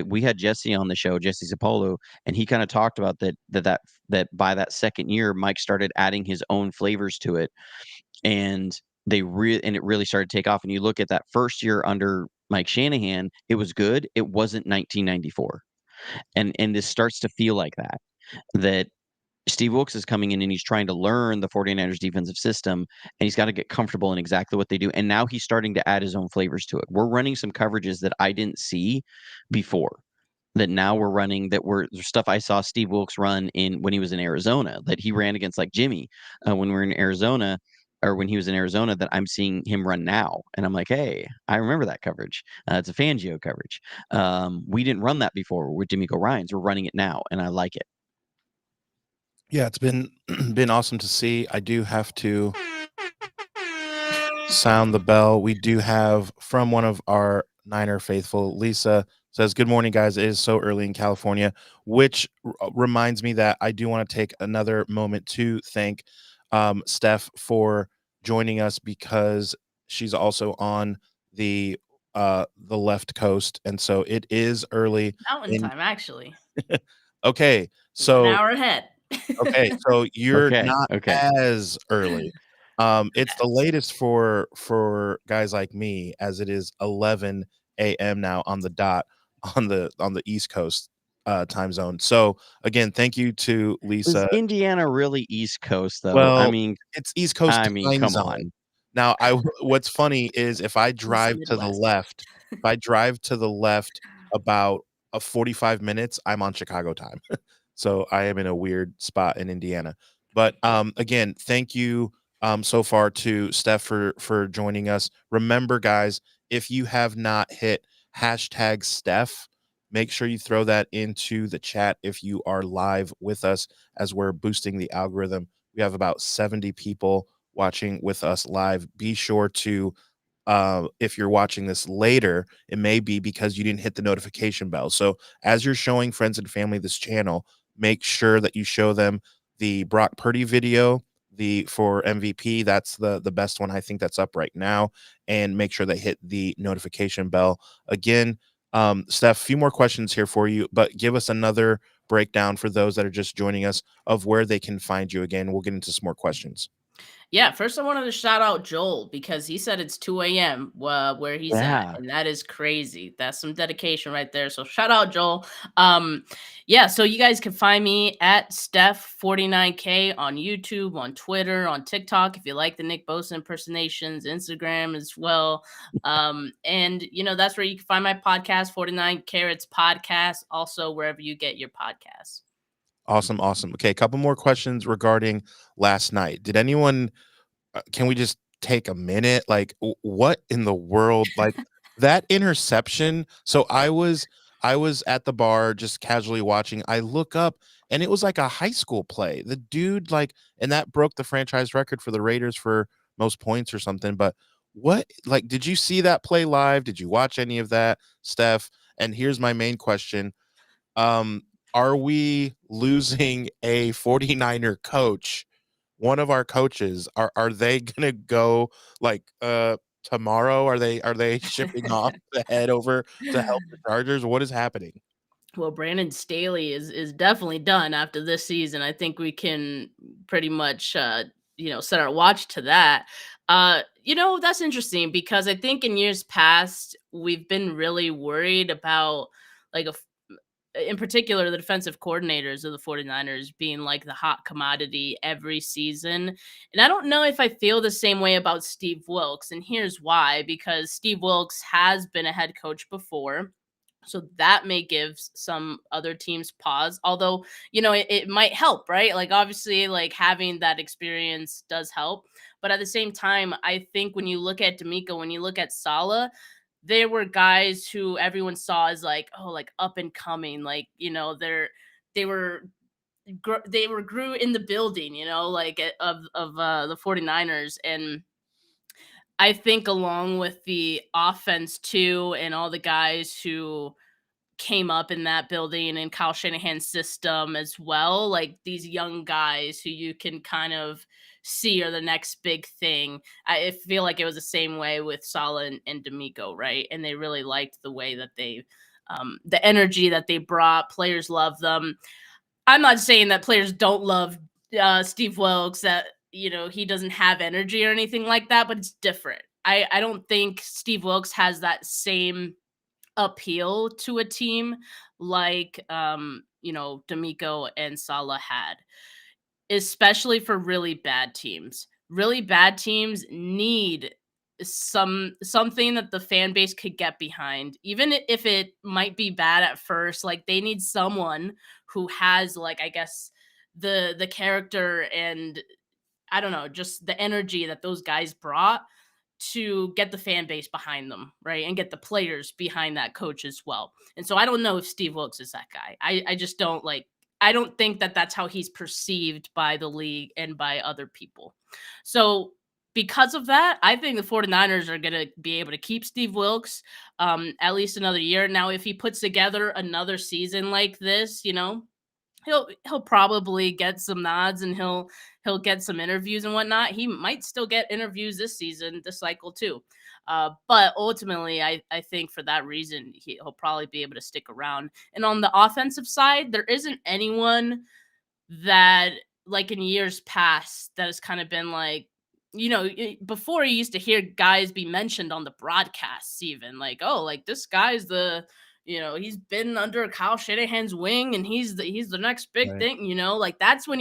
we had Jesse on the show, Jesse Zapolo, and he kind of talked about that by that second year, Mike started adding his own flavors to it, and it really started to take off. And you look at that first year under Mike Shanahan, it was good. It wasn't 1994, and this starts to feel like that Steve Wilkes is coming in and he's trying to learn the 49ers defensive system, and he's got to get comfortable in exactly what they do. And now he's starting to add his own flavors to it. We're running some coverages that I didn't see before, that now we're running, that were stuff I saw Steve Wilkes run when he was in Arizona, that he ran against like Jimmy when we were in Arizona, or when he was in Arizona, that I'm seeing him run now. And I'm like, hey, I remember that coverage. It's a Fangio coverage. We didn't run that before with D'Amico Ryans. We're running it now, and I like it. Yeah, it's been awesome to see. I do have to sound the bell. We do have from one of our Niner faithful, Lisa says, "Good morning, guys. It is so early in California," which reminds me that I do want to take another moment to thank Steph for joining us, because she's also on the left coast, and so it is early. Mountain time, actually. Okay, An so hour ahead. okay, so you're Okay, not okay. as early. It's the latest for guys like me, as it is 11 a.m. now on the dot on the East Coast time zone. So again, thank you to Is Lisa. Indiana really East Coast, though? Well, it's East Coast time come zone. on. Now, what's funny is if I drive to the Midwest. left, about 45 minutes, I'm on Chicago time. So I am in a weird spot in Indiana. But again, thank you so far to Steph for joining us. Remember, guys, if you have not hit hashtag Steph, make sure you throw that into the chat if you are live with us, as we're boosting the algorithm. We have about 70 people watching with us live. Be sure to if you're watching this later, it may be because you didn't hit the notification bell. So as you're showing friends and family this channel, make sure that you show them the Brock Purdy video, for MVP. That's the best one I think that's up right now, and make sure they hit the notification bell. Again, Steph, a few more questions here for you, but give us another breakdown for those that are just joining us of where they can find you again. We'll get into some more questions. Yeah, first I wanted to shout out Joel, because he said it's 2 a.m. Where he's Yeah. at, and that is crazy. That's some dedication right there. So shout out Joel. Yeah, so you guys can find me at Steph49K on YouTube, on Twitter, on TikTok, if you like the Nick Bosa impersonations, Instagram as well. And that's where you can find my podcast, 49 Carats Podcast, also wherever you get your podcasts. Awesome. Okay, a couple more questions regarding last night. Did anyone can we just take a minute? Like, what in the world? Like that interception. So I was at the bar just casually watching. I look up and it was like a high school play. The dude and that broke the franchise record for the Raiders for most points or something. But what, like, did you see that play live? Did you watch any of that, Steph? And here's my main question. Are we losing a 49er coach? One of our coaches, are they gonna go tomorrow? Are they shipping off the head over to help the Chargers? What is happening? Well, Brandon Staley is definitely done after this season. I think we can pretty much set our watch to that. That's interesting, because I think in years past we've been really worried about, like, in particular, the defensive coordinators of the 49ers being like the hot commodity every season. And I don't know if I feel the same way about Steve Wilkes. And here's why: because Steve Wilkes has been a head coach before. So that may give some other teams pause, although, it might help, right? Like, obviously, like, having that experience does help. But at the same time, I think when you look at D'Amico, when you look at Salah, they were guys who everyone saw as like, oh, like up and coming, like, they were they were grew in the building, like of the 49ers. And I think along with the offense too, and all the guys who came up in that building and Kyle Shanahan's system as well, like these young guys who you can kind of see are the next big thing. I feel like it was the same way with Salah and D'Amico, right? And they really liked the way that the energy that they brought. Players love them. I'm not saying that players don't love Steve Wilkes, that he doesn't have energy or anything like that, but it's different. I don't think Steve Wilkes has that same appeal to a team like D'Amico and Salah had, especially for really bad teams. Really bad teams need something that the fan base could get behind, even if it might be bad at first. Like, they need someone who has, like, I guess, the character and, I don't know, just the energy that those guys brought to get the fan base behind them, right? And get the players behind that coach as well. And so I don't know if Steve Wilkes is that guy. I just don't I don't think that that's how he's perceived by the league and by other people. So because of that, I think the 49ers are going to be able to keep Steve Wilkes at least another year. Now, if he puts together another season like this, he'll probably get some nods, and he'll get some interviews and whatnot. He might still get interviews this season, this cycle too. But ultimately, I think for that reason, he'll probably be able to stick around. And on the offensive side, there isn't anyone that, like in years past, that has kind of been like, before you used to hear guys be mentioned on the broadcasts, even like, oh, like this guy's he's been under Kyle Shanahan's wing and he's the next big thing, like that's when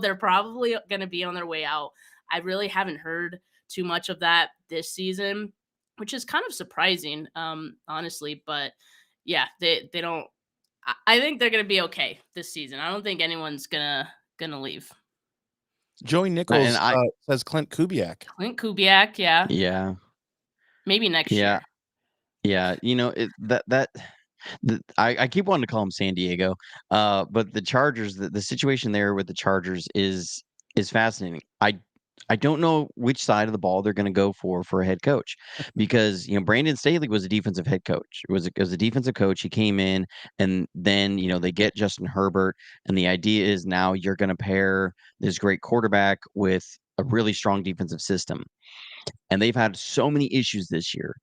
they're probably going to be on their way out. I really haven't heard too much of that this season, which is kind of surprising, honestly. But yeah, they don't. I think they're going to be okay this season. I don't think anyone's gonna leave. Joey Nichols says Clint Kubiak. Clint Kubiak, yeah. Yeah. Maybe next year. Yeah, I keep wanting to call him San Diego, but the Chargers, the situation there with the Chargers is fascinating. I don't know which side of the ball they're going to go for a head coach, because Brandon Staley was a defensive head coach. It was a defensive coach. He came in, and then they get Justin Herbert, and the idea is now you're going to pair this great quarterback with a really strong defensive system, and they've had so many issues this year.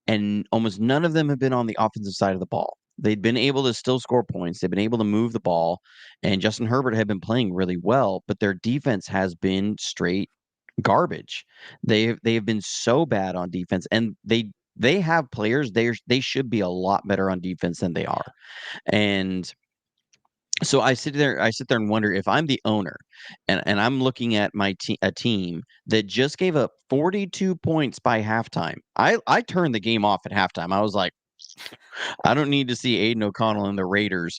And almost none of them have been on the offensive side of the ball. They'd been able to still score points. They've been able to move the ball. And Justin Herbert had been playing really well, but their defense has been straight garbage. They have been so bad on defense, and they have players. They should be a lot better on defense than they are. And so I sit there and wonder, if I'm the owner and I'm looking at a team that just gave up 42 points by halftime. I turned the game off at halftime. I was like, I don't need to see Aiden O'Connell and the Raiders,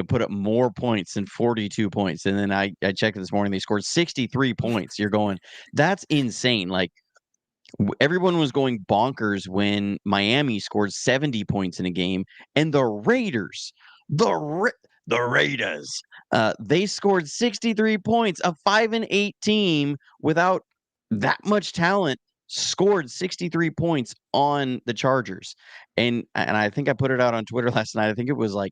put up more points than 42 points. And then I checked this morning, they scored 63 points. You're going, that's insane. Like, everyone was going bonkers when Miami scored 70 points in a game, and the Raiders, the Raiders, they scored 63 points. A 5-8 team without that much talent scored 63 points on the Chargers. And I think I put it out on Twitter last night. I think it was like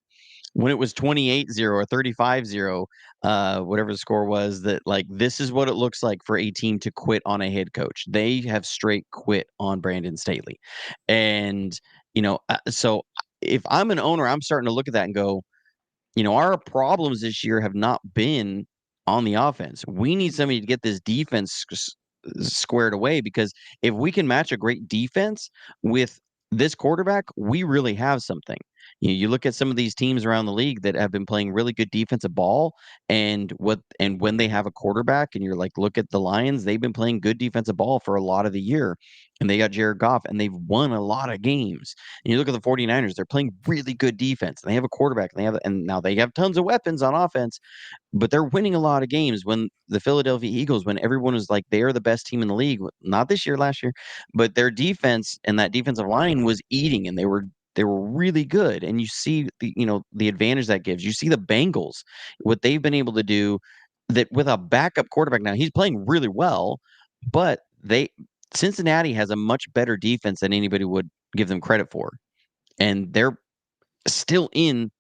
when it was 28-0 or 35-0, whatever the score was, that like, this is what it looks like for a team to quit on a head coach. They have straight quit on Brandon Staley. And, so if I'm an owner, I'm starting to look at that and go, our problems this year have not been on the offense. We need somebody to get this defense squared away, because if we can match a great defense with this quarterback, we really have something. You look at some of these teams around the league that have been playing really good defensive ball, and when they have a quarterback, and you're like, look at the Lions, they've been playing good defensive ball for a lot of the year, and they got Jared Goff, and they've won a lot of games. And you look at the 49ers, they're playing really good defense, and they have a quarterback, and now they have tons of weapons on offense, but they're winning a lot of games. When the Philadelphia Eagles, when everyone was like, they are the best team in the league, not this year, last year, but their defense and that defensive line was eating, and they were really good. And you see the advantage that gives. You see the Bengals, what they've been able to do, that with a backup quarterback now, he's playing really well, but Cincinnati has a much better defense than anybody would give them credit for, and they're still in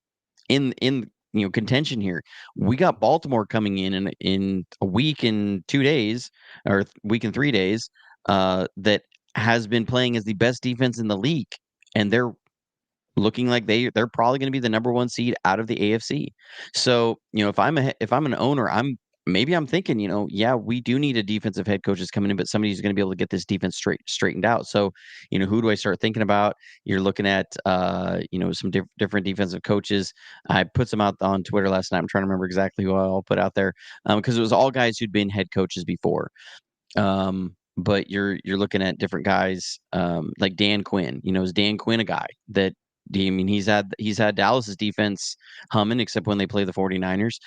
contention here. We got Baltimore coming in a week and 2 days, or week and 3 days, that has been playing as the best defense in the league, and they're looking like they're probably going to be the number 1 seed out of the AFC. So, if I'm an owner, I'm thinking, yeah, we do need a defensive head coach that's coming in, but somebody who's going to be able to get this defense straightened out. So, who do I start thinking about? You're looking at, some different defensive coaches. I put some out on Twitter last night. I'm trying to remember exactly who I'll put out there, because it was all guys who'd been head coaches before. But you're looking at different guys, like Dan Quinn. Is Dan Quinn a guy that? He's had Dallas's defense humming, except when they play the 49ers.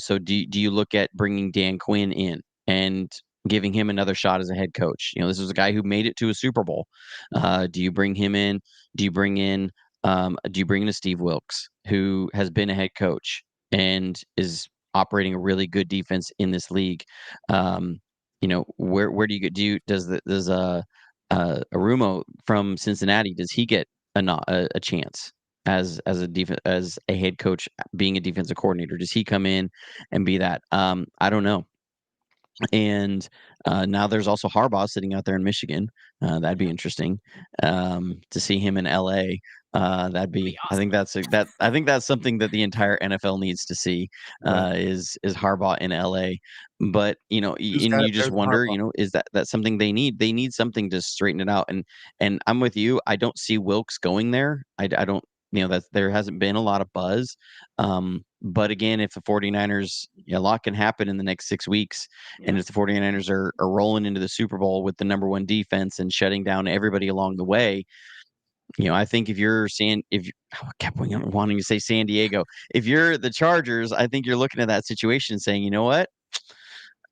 So do you look at bringing Dan Quinn in and giving him another shot as a head coach? This was a guy who made it to a Super Bowl. Do you bring him in? Do you bring in a Steve Wilkes, who has been a head coach and is operating a really good defense in this league? Where do you get? Does Arumo from Cincinnati, does he get a chance as a head coach, being a defensive coordinator? Does he come in and be that? I don't know. And now there's also Harbaugh sitting out there in Michigan. That'd be interesting to see him in LA. That'd be awesome. I think that's something that the entire NFL needs to see, is Harbaugh in LA. But you just wonder, is that something they need? They need something to straighten it out. And I'm with you. I don't see Wilkes going there. I don't. That there hasn't been a lot of buzz. But again, if the 49ers, a lot can happen in the next 6 weeks. And if the 49ers are rolling into the Super Bowl with the number 1 defense and shutting down everybody along the way, I think if I kept wanting to say San Diego, if you're the Chargers, I think you're looking at that situation and saying, you know what?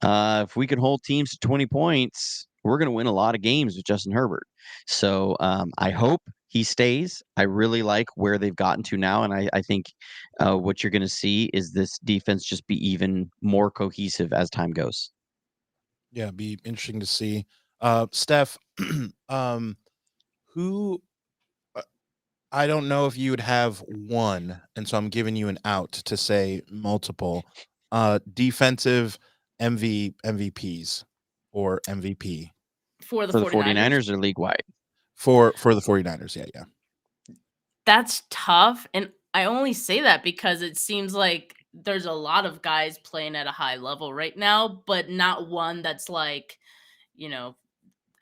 If we can hold teams to 20 points, we're going to win a lot of games with Justin Herbert. So I hope he stays. I really like where they've gotten to now. And I think what you're going to see is this defense just be even more cohesive as time goes. Yeah, it'd be interesting to see. Steph, who, I don't know if you would have one, and so I'm giving you an out to say multiple defensive MVPs or MVP for the 49ers or league wide. For the 49ers, yeah. That's tough, and I only say that because it seems like there's a lot of guys playing at a high level right now, but not one that's like,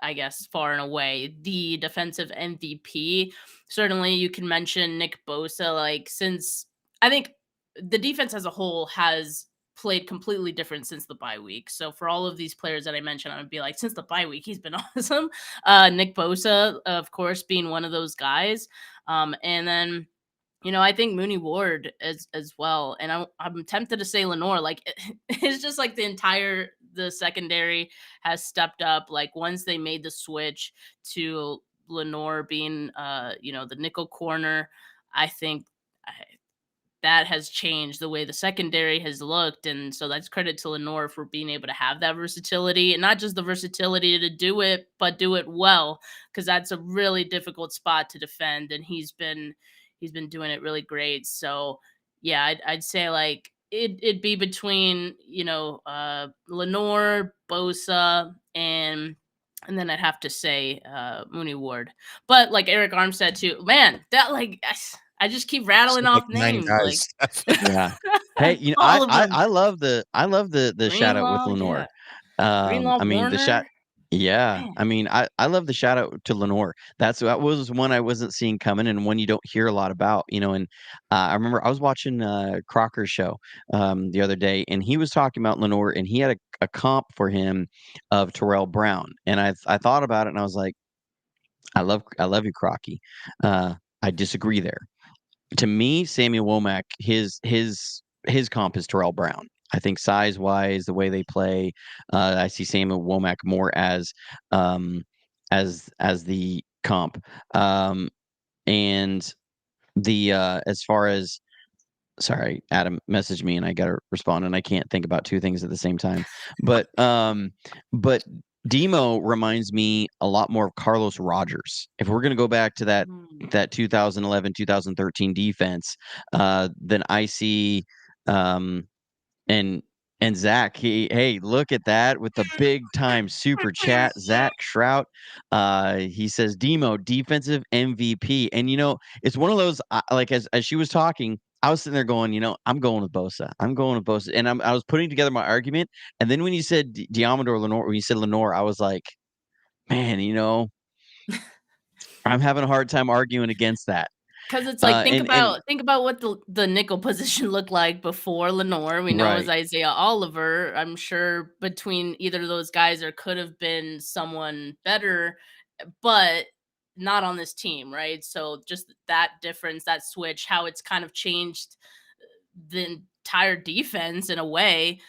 I guess far and away the defensive MVP. Certainly you can mention Nick Bosa, since I think the defense as a whole has played completely different since the bye week. So for all of these players that I mentioned, I would be like, since the bye week, he's been awesome. Nick Bosa, of course, being one of those guys. And then, I think Mooney Ward as well. And I'm tempted to say Lenore. It's just like the secondary has stepped up. Once they made the switch to Lenore being, the nickel corner, I think that has changed the way the secondary has looked. And so that's credit to Lenore for being able to have that versatility, and not just the versatility to do it, but do it well, because that's a really difficult spot to defend. And he's been doing it really great. So yeah, I'd say it'd be between, Lenore, Bosa, and then I'd have to say Mooney Ward. But like Eric Armstead too, man, that I just keep rattling off names. Yeah. Hey, I love the shout out with Lenore. Greenlaw, the Warner. Yeah, Man. I mean, I love the shout out to Lenore. That was one I wasn't seeing coming, and one you don't hear a lot about, And I remember I was watching Crocker's show the other day, and he was talking about Lenore, and he had a comp for him of Terrell Brown, and I thought about it, and I was like, I love you, Crocky. I disagree there. To me, Samuel Womack, his comp is Terrell Brown. I think size wise, the way they play, I see Samuel Womack more um, as the comp. And the as far as sorry, Adam messaged me and I got to respond, and I can't think about two things at the same time. But Demo reminds me a lot more of Carlos Rogers. If we're going to go back to that 2011 2013 defense, then I see um, and Zach, hey, look at that with the big time super chat. Zach Shrout, he says Demo defensive MVP, and it's one of those like as she was talking, I was sitting there going, I'm going with Bosa. I'm going with Bosa, and I was putting together my argument, and then when you said Diamador Lenore, when you said Lenore, I was like, man, I'm having a hard time arguing against that. Because it's like think And about what the nickel position looked like before Lenore. We know it was right. Isaiah Oliver. I'm sure between either of those guys, there could have been someone better, but not on this team, right? So just that difference, that switch, how it's kind of changed the entire defense in a way.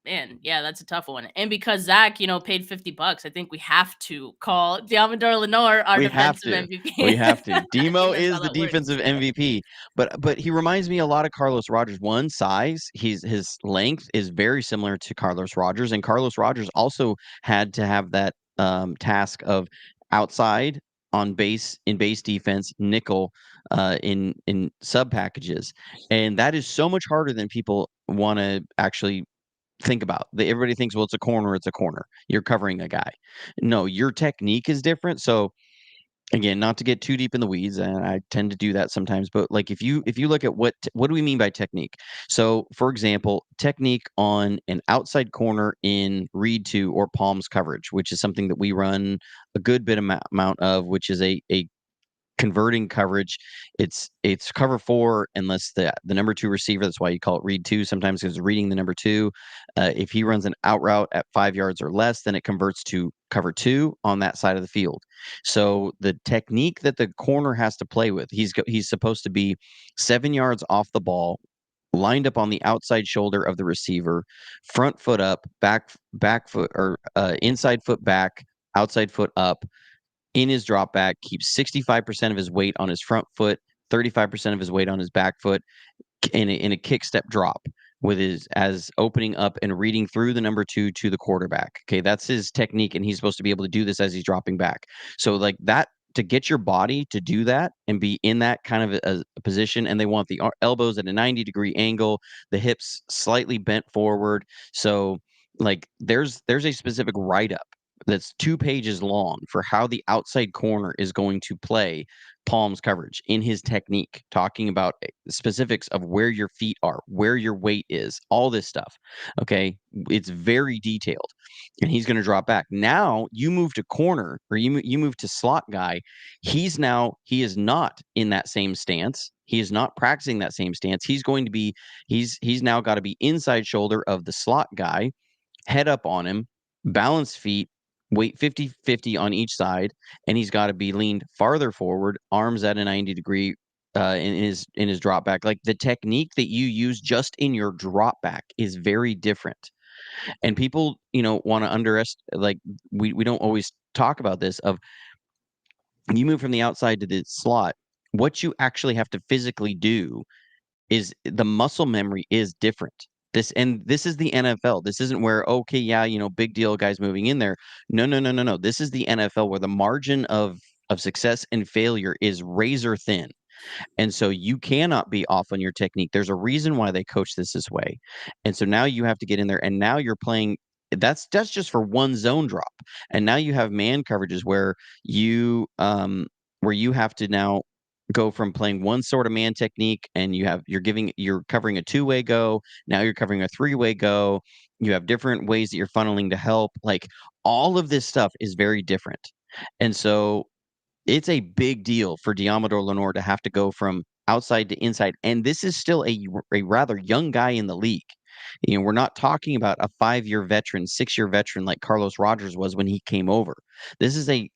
Man, yeah, that's a tough one. And because Zach, paid $50, I think we have to call Diamador Lenore our We have defensive to. MVP. We have to. I think Demo that's is how the that works. defensive MVP, but he reminds me a lot of Carlos Rogers. One, size, his length is very similar to Carlos Rogers, and Carlos Rogers also had to have that task of outside on base in base defense, nickel in sub packages, and that is so much harder than people want to actually think about. Everybody thinks, well, it's a corner, it's a corner. You're covering a guy. No, your technique is different. So again, not to get too deep in the weeds, and I tend to do that sometimes, but like if you look at what do we mean by technique? So for example, technique on an outside corner in read to or palms coverage, which is something that we run a good bit amount of, which is a converting coverage. It's cover 4 unless the number 2 receiver, that's why you call it read 2 sometimes, because reading the number 2, if he runs an out route at 5 yards or less, then it converts to cover 2 on that side of the field. So the technique that the corner has to play with, he's supposed to be 7 yards off the ball, lined up on the outside shoulder of the receiver, front foot up, back foot, or inside foot back, outside foot up, in his drop back, keeps 65% of his weight on his front foot, 35% of his weight on his back foot, in a kick step drop, with his as opening up and reading through the number 2 to the quarterback. Okay, that's his technique, and he's supposed to be able to do this as he's dropping back. So like that, to get your body to do that and be in that kind of a position, and they want the elbows at a 90-degree angle, the hips slightly bent forward. So like there's a specific write-up that's 2 pages long for how the outside corner is going to play palms coverage in his technique, talking about specifics of where your feet are, where your weight is, all this stuff. Okay, it's very detailed, and he's going to drop back. Now you move to corner, or you move to slot guy. He is not in that same stance. He is not practicing that same stance. He's now got to be inside shoulder of the slot guy, head up on him, balance feet, weight 50-50 on each side, and he's got to be leaned farther forward, arms at a 90-degree in his drop back. Like the technique that you use just in your drop back is very different. And people, want to underestimate, like we don't always talk about this, of you move from the outside to the slot, what you actually have to physically do is the muscle memory is different. This is the NFL. This isn't where, okay, yeah, big deal, guys moving in there. No. This is the NFL, where the margin of success and failure is razor thin. And so you cannot be off on your technique. There's a reason why they coach this way. And so now you have to get in there, and now you're playing. That's just for one zone drop. And now you have man coverages where you have to now go from playing one sort of man technique, and you're covering a 2-way go. Now you're covering a 3-way go. You have different ways that you're funneling to help. Like All of this stuff is very different. And so it's a big deal for Diamador Lenore to have to go from outside to inside. And this is still a rather young guy in the league. We're not talking about a 5-year veteran, 6-year veteran like Carlos Rogers was when he came over. This is a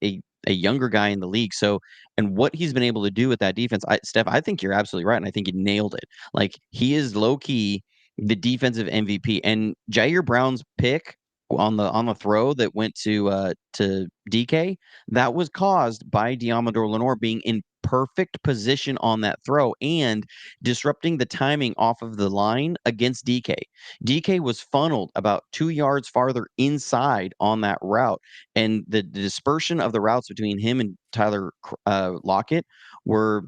younger guy in the league. So, and what he's been able to do with that defense, Steph, I think you're absolutely right. And I think you nailed it. Like, he is low key the defensive MVP. And Jair Brown's pick on the throw that went to DK, that was caused by Diamador Lenore being in perfect position on that throw and disrupting the timing off of the line against DK. DK was funneled about 2 yards farther inside on that route, and the dispersion of the routes between him and Tyler Lockett were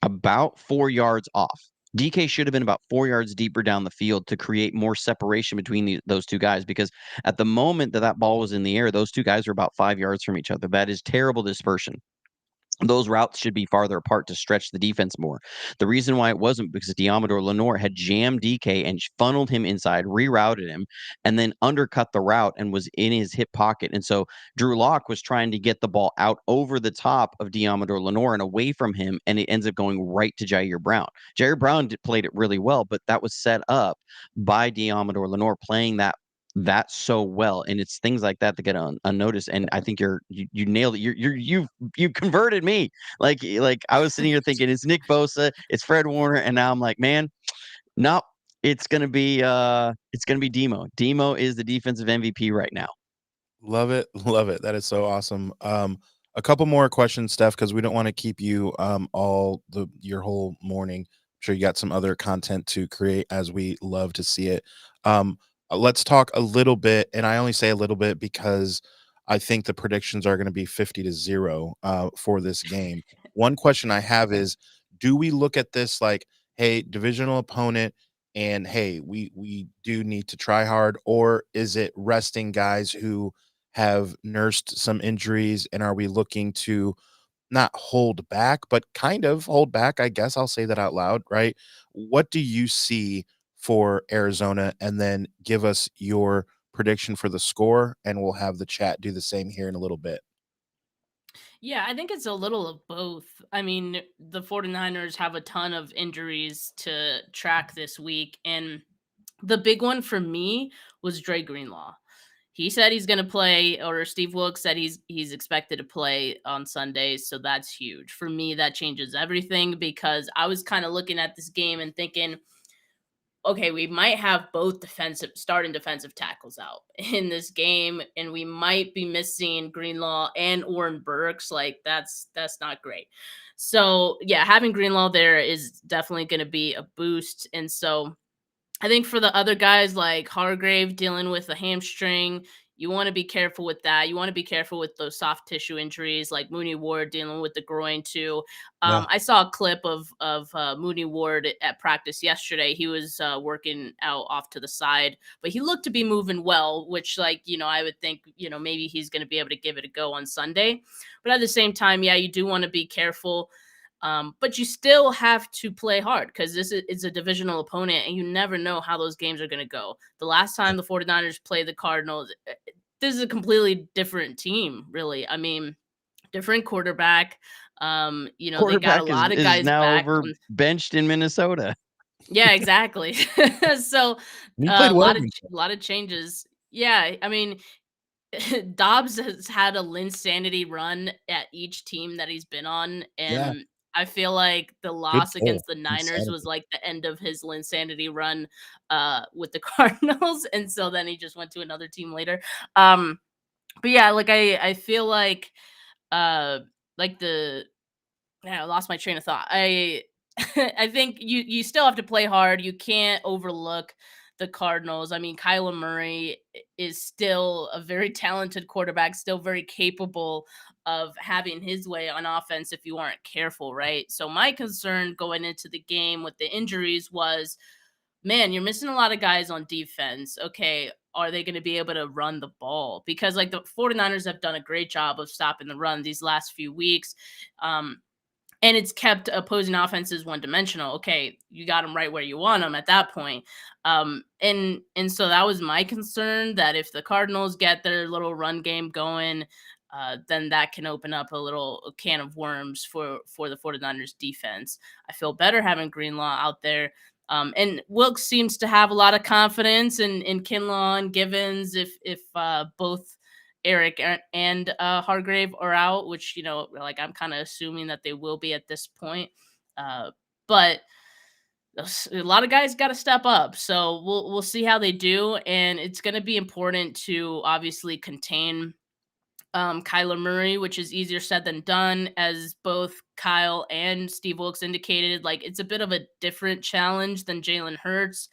about 4 yards off. DK should have been about 4 yards deeper down the field to create more separation between those two guys, because at the moment that ball was in the air, those two guys were about 5 yards from each other. That is terrible dispersion. Those routes should be farther apart to stretch the defense more. The reason why it wasn't because Diamador Lenore had jammed DK and funneled him inside, rerouted him, and then undercut the route and was in his hip pocket. And so Drew Lock was trying to get the ball out over the top of Diamador Lenore and away from him, and it ends up going right to Jair Brown. Jair Brown played it really well, but that was set up by Diamador Lenore playing that so well, and it's things like that get unnoticed. And I think you nailed it. You converted me. Like I was sitting here thinking it's Nick Bosa, it's Fred Warner, and now I'm like, man, no, it's gonna be Demo. Demo is the defensive MVP right now. Love it. That is so awesome. A couple more questions, Steph, because we don't want to keep you your whole morning. I'm sure you got some other content to create, as we love to see it. Let's talk a little bit, and I only say a little bit because I think the predictions are going to be 50-0 for this game. One question I have is, do we look at this like, hey, divisional opponent, and hey, we do need to try hard, or is it resting guys who have nursed some injuries, and are we looking to not hold back, but kind of hold back? I guess I'll say that out loud, right? What do you see for Arizona? And then give us your prediction for the score, and we'll have the chat do the same here in a little bit. Yeah, I think it's a little of both. I mean, the 49ers have a ton of injuries to track this week, and the big one for me was Dre Greenlaw. He said he's going to play, or Steve Wilkes said he's expected to play on Sundays, so that's huge. For me, that changes everything, because I was kind of looking at this game and thinking, okay, we might have both starting defensive tackles out in this game, and we might be missing Greenlaw and Oren Burks. Like, that's not great. So yeah, having Greenlaw there is definitely going to be a boost. And so I think for the other guys like Hargrave dealing with a hamstring, you want to be careful with that. You want to be careful with those soft tissue injuries, like Mooney Ward dealing with the groin too. Yeah. I saw a clip of Mooney Ward at practice yesterday. He was working out off to the side, but he looked to be moving well, which, like, I would think, maybe he's going to be able to give it a go on Sunday. But at the same time, yeah, you do want to be careful. But you still have to play hard, because this is a divisional opponent, and you never know how those games are going to go. The last time the 49ers played the Cardinals, this is a completely different team, really. I mean, different quarterback. They got a lot of guys now back over benched in Minnesota. Yeah, exactly. So He played a well. lot of changes. Yeah, I mean, Dobbs has had a Linsanity run at each team that he's been on, Yeah. and I feel like the loss pull. against the Niners was like the end of his Linsanity run with the Cardinals, and so then he just went to another team later. But yeah, like I feel like I lost my train of thought. I think you still have to play hard. You can't overlook the Cardinals. I mean, Kyler Murray is still a very talented quarterback, still very capable of having his way on offense if you aren't careful, right? So my concern going into the game with the injuries was, man, you're missing a lot of guys on defense. Okay, are they going to be able to run the ball? Because, like, the 49ers have done a great job of stopping the run these last few weeks. and it's kept opposing offenses one-dimensional. Okay, you got them right where you want them at that point. And so that was my concern, that if the Cardinals get their little run game going, then that can open up a can of worms for the 49ers defense. I feel better having Greenlaw out there. And Wilkes seems to have a lot of confidence in Kinlaw and Givens if both Eric and Hargrave are out, which, like I'm kind of assuming that they will be at this point. But a lot of guys got to step up. So we'll see how they do. And it's going to be important to obviously contain Kyler Murray, which is easier said than done, as both Kyle and Steve Wilkes indicated. Like, it's a bit of a different challenge than Jalen Hurts.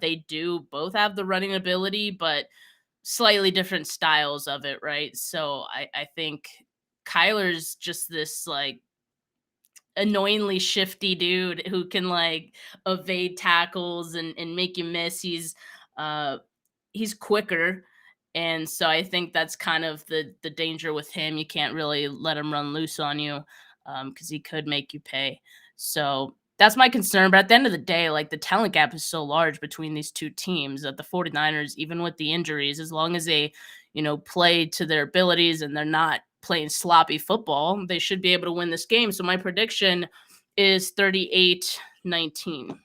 They do both have the running ability, but slightly different styles of it, right? So I think Kyler's just this like annoyingly shifty dude who can like evade tackles and make you miss. He's quicker. And so I think that's kind of the danger with him. You can't really let him run loose on you because he could make you pay. So that's my concern. But at the end of the day, like, the talent gap is so large between these two teams that the 49ers, even with the injuries, as long as they, play to their abilities and they're not playing sloppy football, they should be able to win this game. So my prediction is 38-19.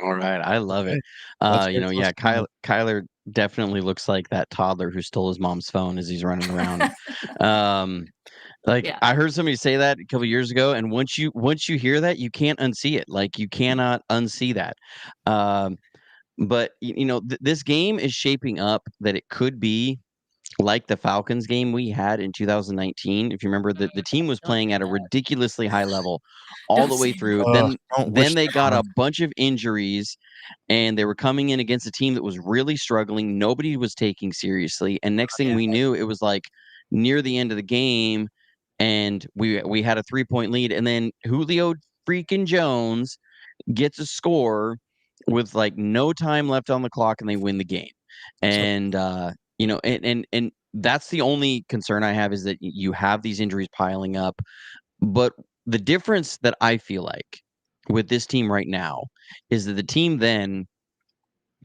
All right, I love it. Kyler definitely looks like that toddler who stole his mom's phone as he's running around. I heard somebody say that a couple years ago, and once you hear that, you can't unsee it. Like, you cannot unsee that. But this game is shaping up that it could be like the Falcons game we had in 2019. If you remember, the team was playing at a ridiculously high level all the way through. Then they got a bunch of injuries, and they were coming in against a team that was really struggling. Nobody was taking seriously. And next thing we knew, it was like near the end of the game, and we had a 3-point lead. And then Julio freaking Jones gets a score with like no time left on the clock, and they win the game. And and that's the only concern I have, is that you have these injuries piling up. But the difference that I feel like with this team right now is that the team then,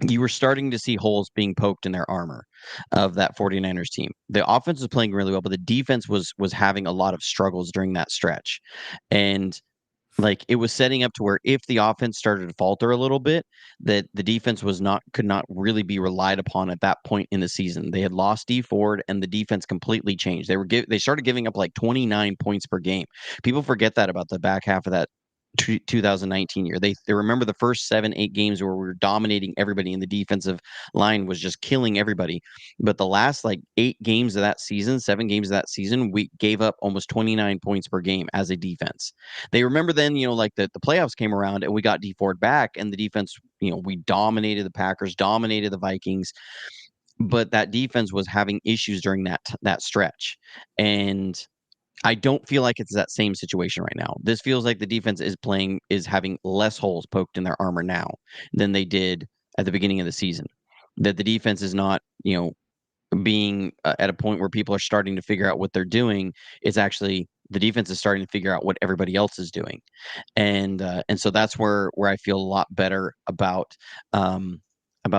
you were starting to see holes being poked in their armor of that 49ers team. The offense was playing really well, but the defense was having a lot of struggles during that stretch. And like, it was setting up to where if the offense started to falter a little bit, that the defense could not really be relied upon at that point in the season. They had lost D Ford, and the defense completely changed. They started giving up like 29 points per game. People forget that about the back half of that 2019 year. They remember the first 7-8 games where we were dominating everybody, and the defensive line was just killing everybody. But the last like 7 games of that season, we gave up almost 29 points per game as a defense. They remember then, like the playoffs came around, and we got D Ford back, and the defense, we dominated the Packers, dominated the Vikings. But that defense was having issues during that stretch. And I don't feel like it's that same situation right now. This feels like the defense is having less holes poked in their armor now than they did at the beginning of the season. That the defense is not, being at a point where people are starting to figure out what they're doing. It's actually, the defense is starting to figure out what everybody else is doing. And so that's where I feel a lot better about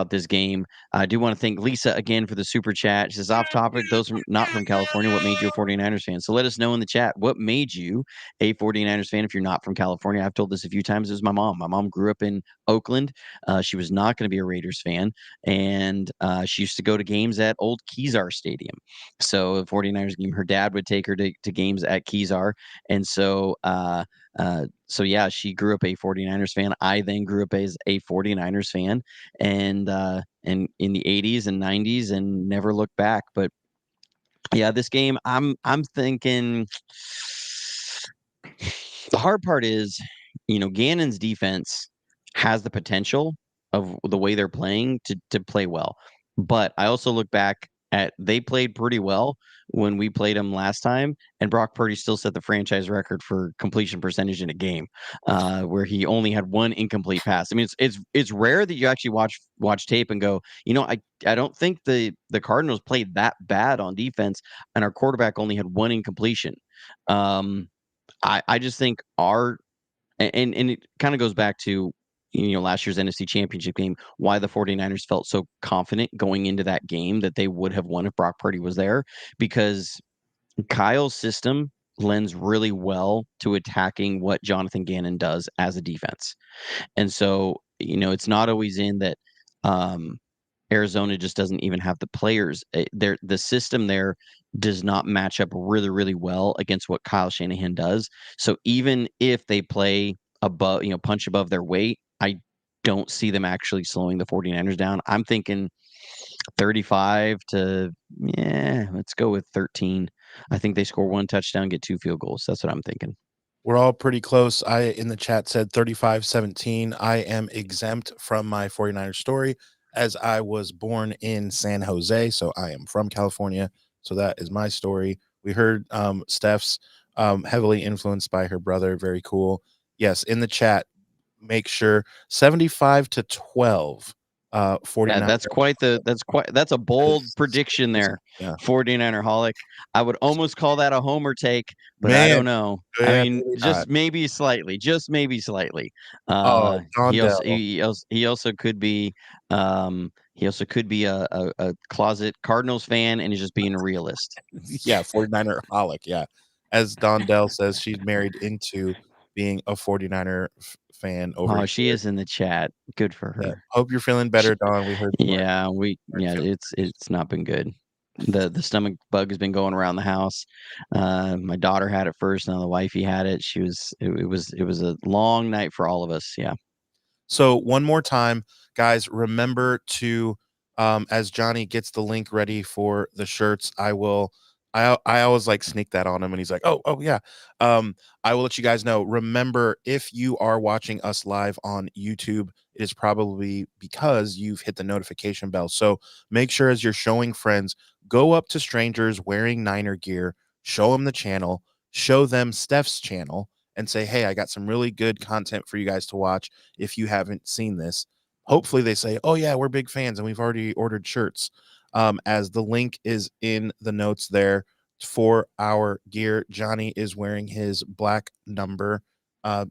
this game. I do want to thank Lisa again for the super chat. She says, off topic, those not from California, what made you a 49ers fan? So let us know in the chat, what made you a 49ers fan if you're not from California? I've told this a few times. It was my mom. My mom grew up in Oakland. She was not going to be a Raiders fan, and she used to go to games at old Kezar Stadium. So the 49ers game, her dad would take her to games at Kezar. And so yeah, she grew up a 49ers fan. I then grew up as a 49ers fan, and in the 80s and 90s, and never looked back. But yeah, this game, I'm thinking the hard part is, Gannon's defense has the potential of the way they're playing to play well. But I also look back at, they played pretty well when we played them last time, and Brock Purdy still set the franchise record for completion percentage in a game, where he only had 1 incomplete pass. I mean, it's rare that you actually watch tape and go, I don't think the Cardinals played that bad on defense, and our quarterback only had 1 incompletion. I just think and it kind of goes back to last year's NFC Championship game, why the 49ers felt so confident going into that game that they would have won if Brock Purdy was there, because Kyle's system lends really well to attacking what Jonathan Gannon does as a defense. And so, it's not always in that Arizona just doesn't even have the players. The system there does not match up really, really well against what Kyle Shanahan does. So even if they play above, punch above their weight, I don't see them actually slowing the 49ers down. I'm thinking 35 to, let's go with 13. I think they score 1 touchdown, get 2 field goals. That's what I'm thinking. We're all pretty close. I in the chat said 35-17. I am exempt from my 49ers story as I was born in San Jose, so I am from California. So that is my story. We heard Steph's heavily influenced by her brother. Very cool. Yes, in the chat, make sure 75-12. 49. Yeah, that's a bold prediction there. Yeah. 49er holic. I would almost call that a homer take, but I Man, don't know. yeah, I mean, maybe just not. maybe slightly. Oh, He also could be a closet Cardinals fan, and he's just being a realist. Yeah, 49er holic. Yeah. As JohnnyDel says, she's married into being a 49er fan over Oh, she here. is in the chat. Good for her. Yeah. Hope you're feeling better, Don. We heard you were- It's not been good. The stomach bug has been going around the house. My daughter had it first, now the wifey had it. It was a long night for all of us. Yeah. So one more time, guys, remember to as Johnny gets the link ready for the shirts, I always like sneak that on him and he's like, "Oh yeah." I will let you guys know. Remember, if you are watching us live on YouTube, it is probably because you've hit the notification bell. So make sure as you're showing friends, go up to strangers wearing Niner gear, show them the channel, show them Steph's channel, and say, "Hey, I got some really good content for you guys to watch if you haven't seen this." Hopefully they say, "Oh yeah, we're big fans and we've already ordered shirts." As the link is in the notes there for our gear. Johnny is wearing his black number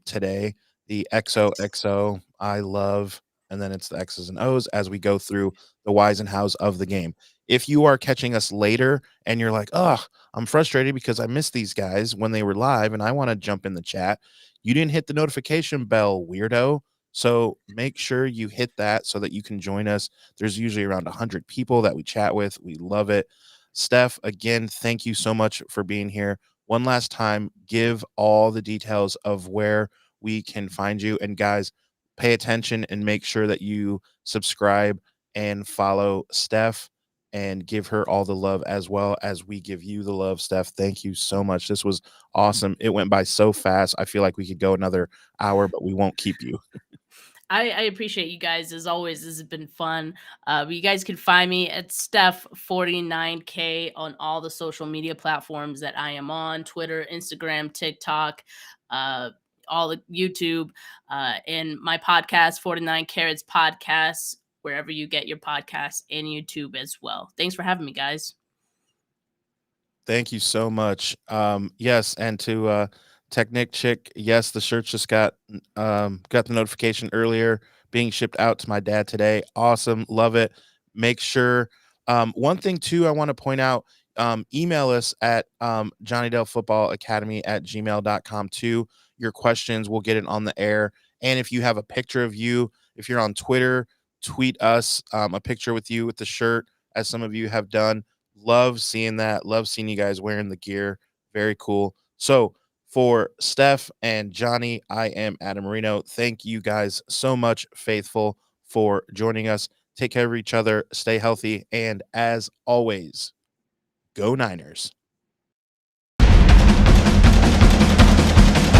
today, the XOXO I love, and then it's the X's and O's as we go through the whys and hows of the game. If you are catching us later and you're like, "Oh, I'm frustrated because I missed these guys when they were live and I want to jump in the chat," you didn't hit the notification bell, weirdo. So make sure you hit that so that you can join us. There's usually around 100 people that we chat with. We love it. Steph, again, thank you so much for being here. One last time, give all the details of where we can find you. And guys, pay attention and make sure that you subscribe and follow Steph and give her all the love as well as we give you the love. Steph, thank you so much. This was awesome. It went by so fast. I feel like we could go another hour, but we won't keep you. I appreciate you guys as always. This has been fun. You guys can find me at Steph49K on all the social media platforms that I am on: Twitter, Instagram, TikTok, all the YouTube, and my podcast, 49 Carats Podcasts, wherever you get your podcasts, and YouTube as well. Thanks for having me, guys. Thank you so much. Yes, and to Technic Chick, yes, the shirt just got the notification earlier, being shipped out to my dad today. Awesome, love it. Make sure one thing too I want to point out, email us at JohnnyDelFootballAcademy@gmail.com too. Your questions, we'll get it on the air. And if you have a picture of you, if you're on Twitter, tweet us a picture with you with the shirt, as some of you have done. Love seeing that. Love seeing you guys wearing the gear. Very cool. So for Steph and Johnny, I am Adam Marino. Thank you guys so much, faithful, for joining us. Take care of each other. Stay healthy. And as always, go Niners.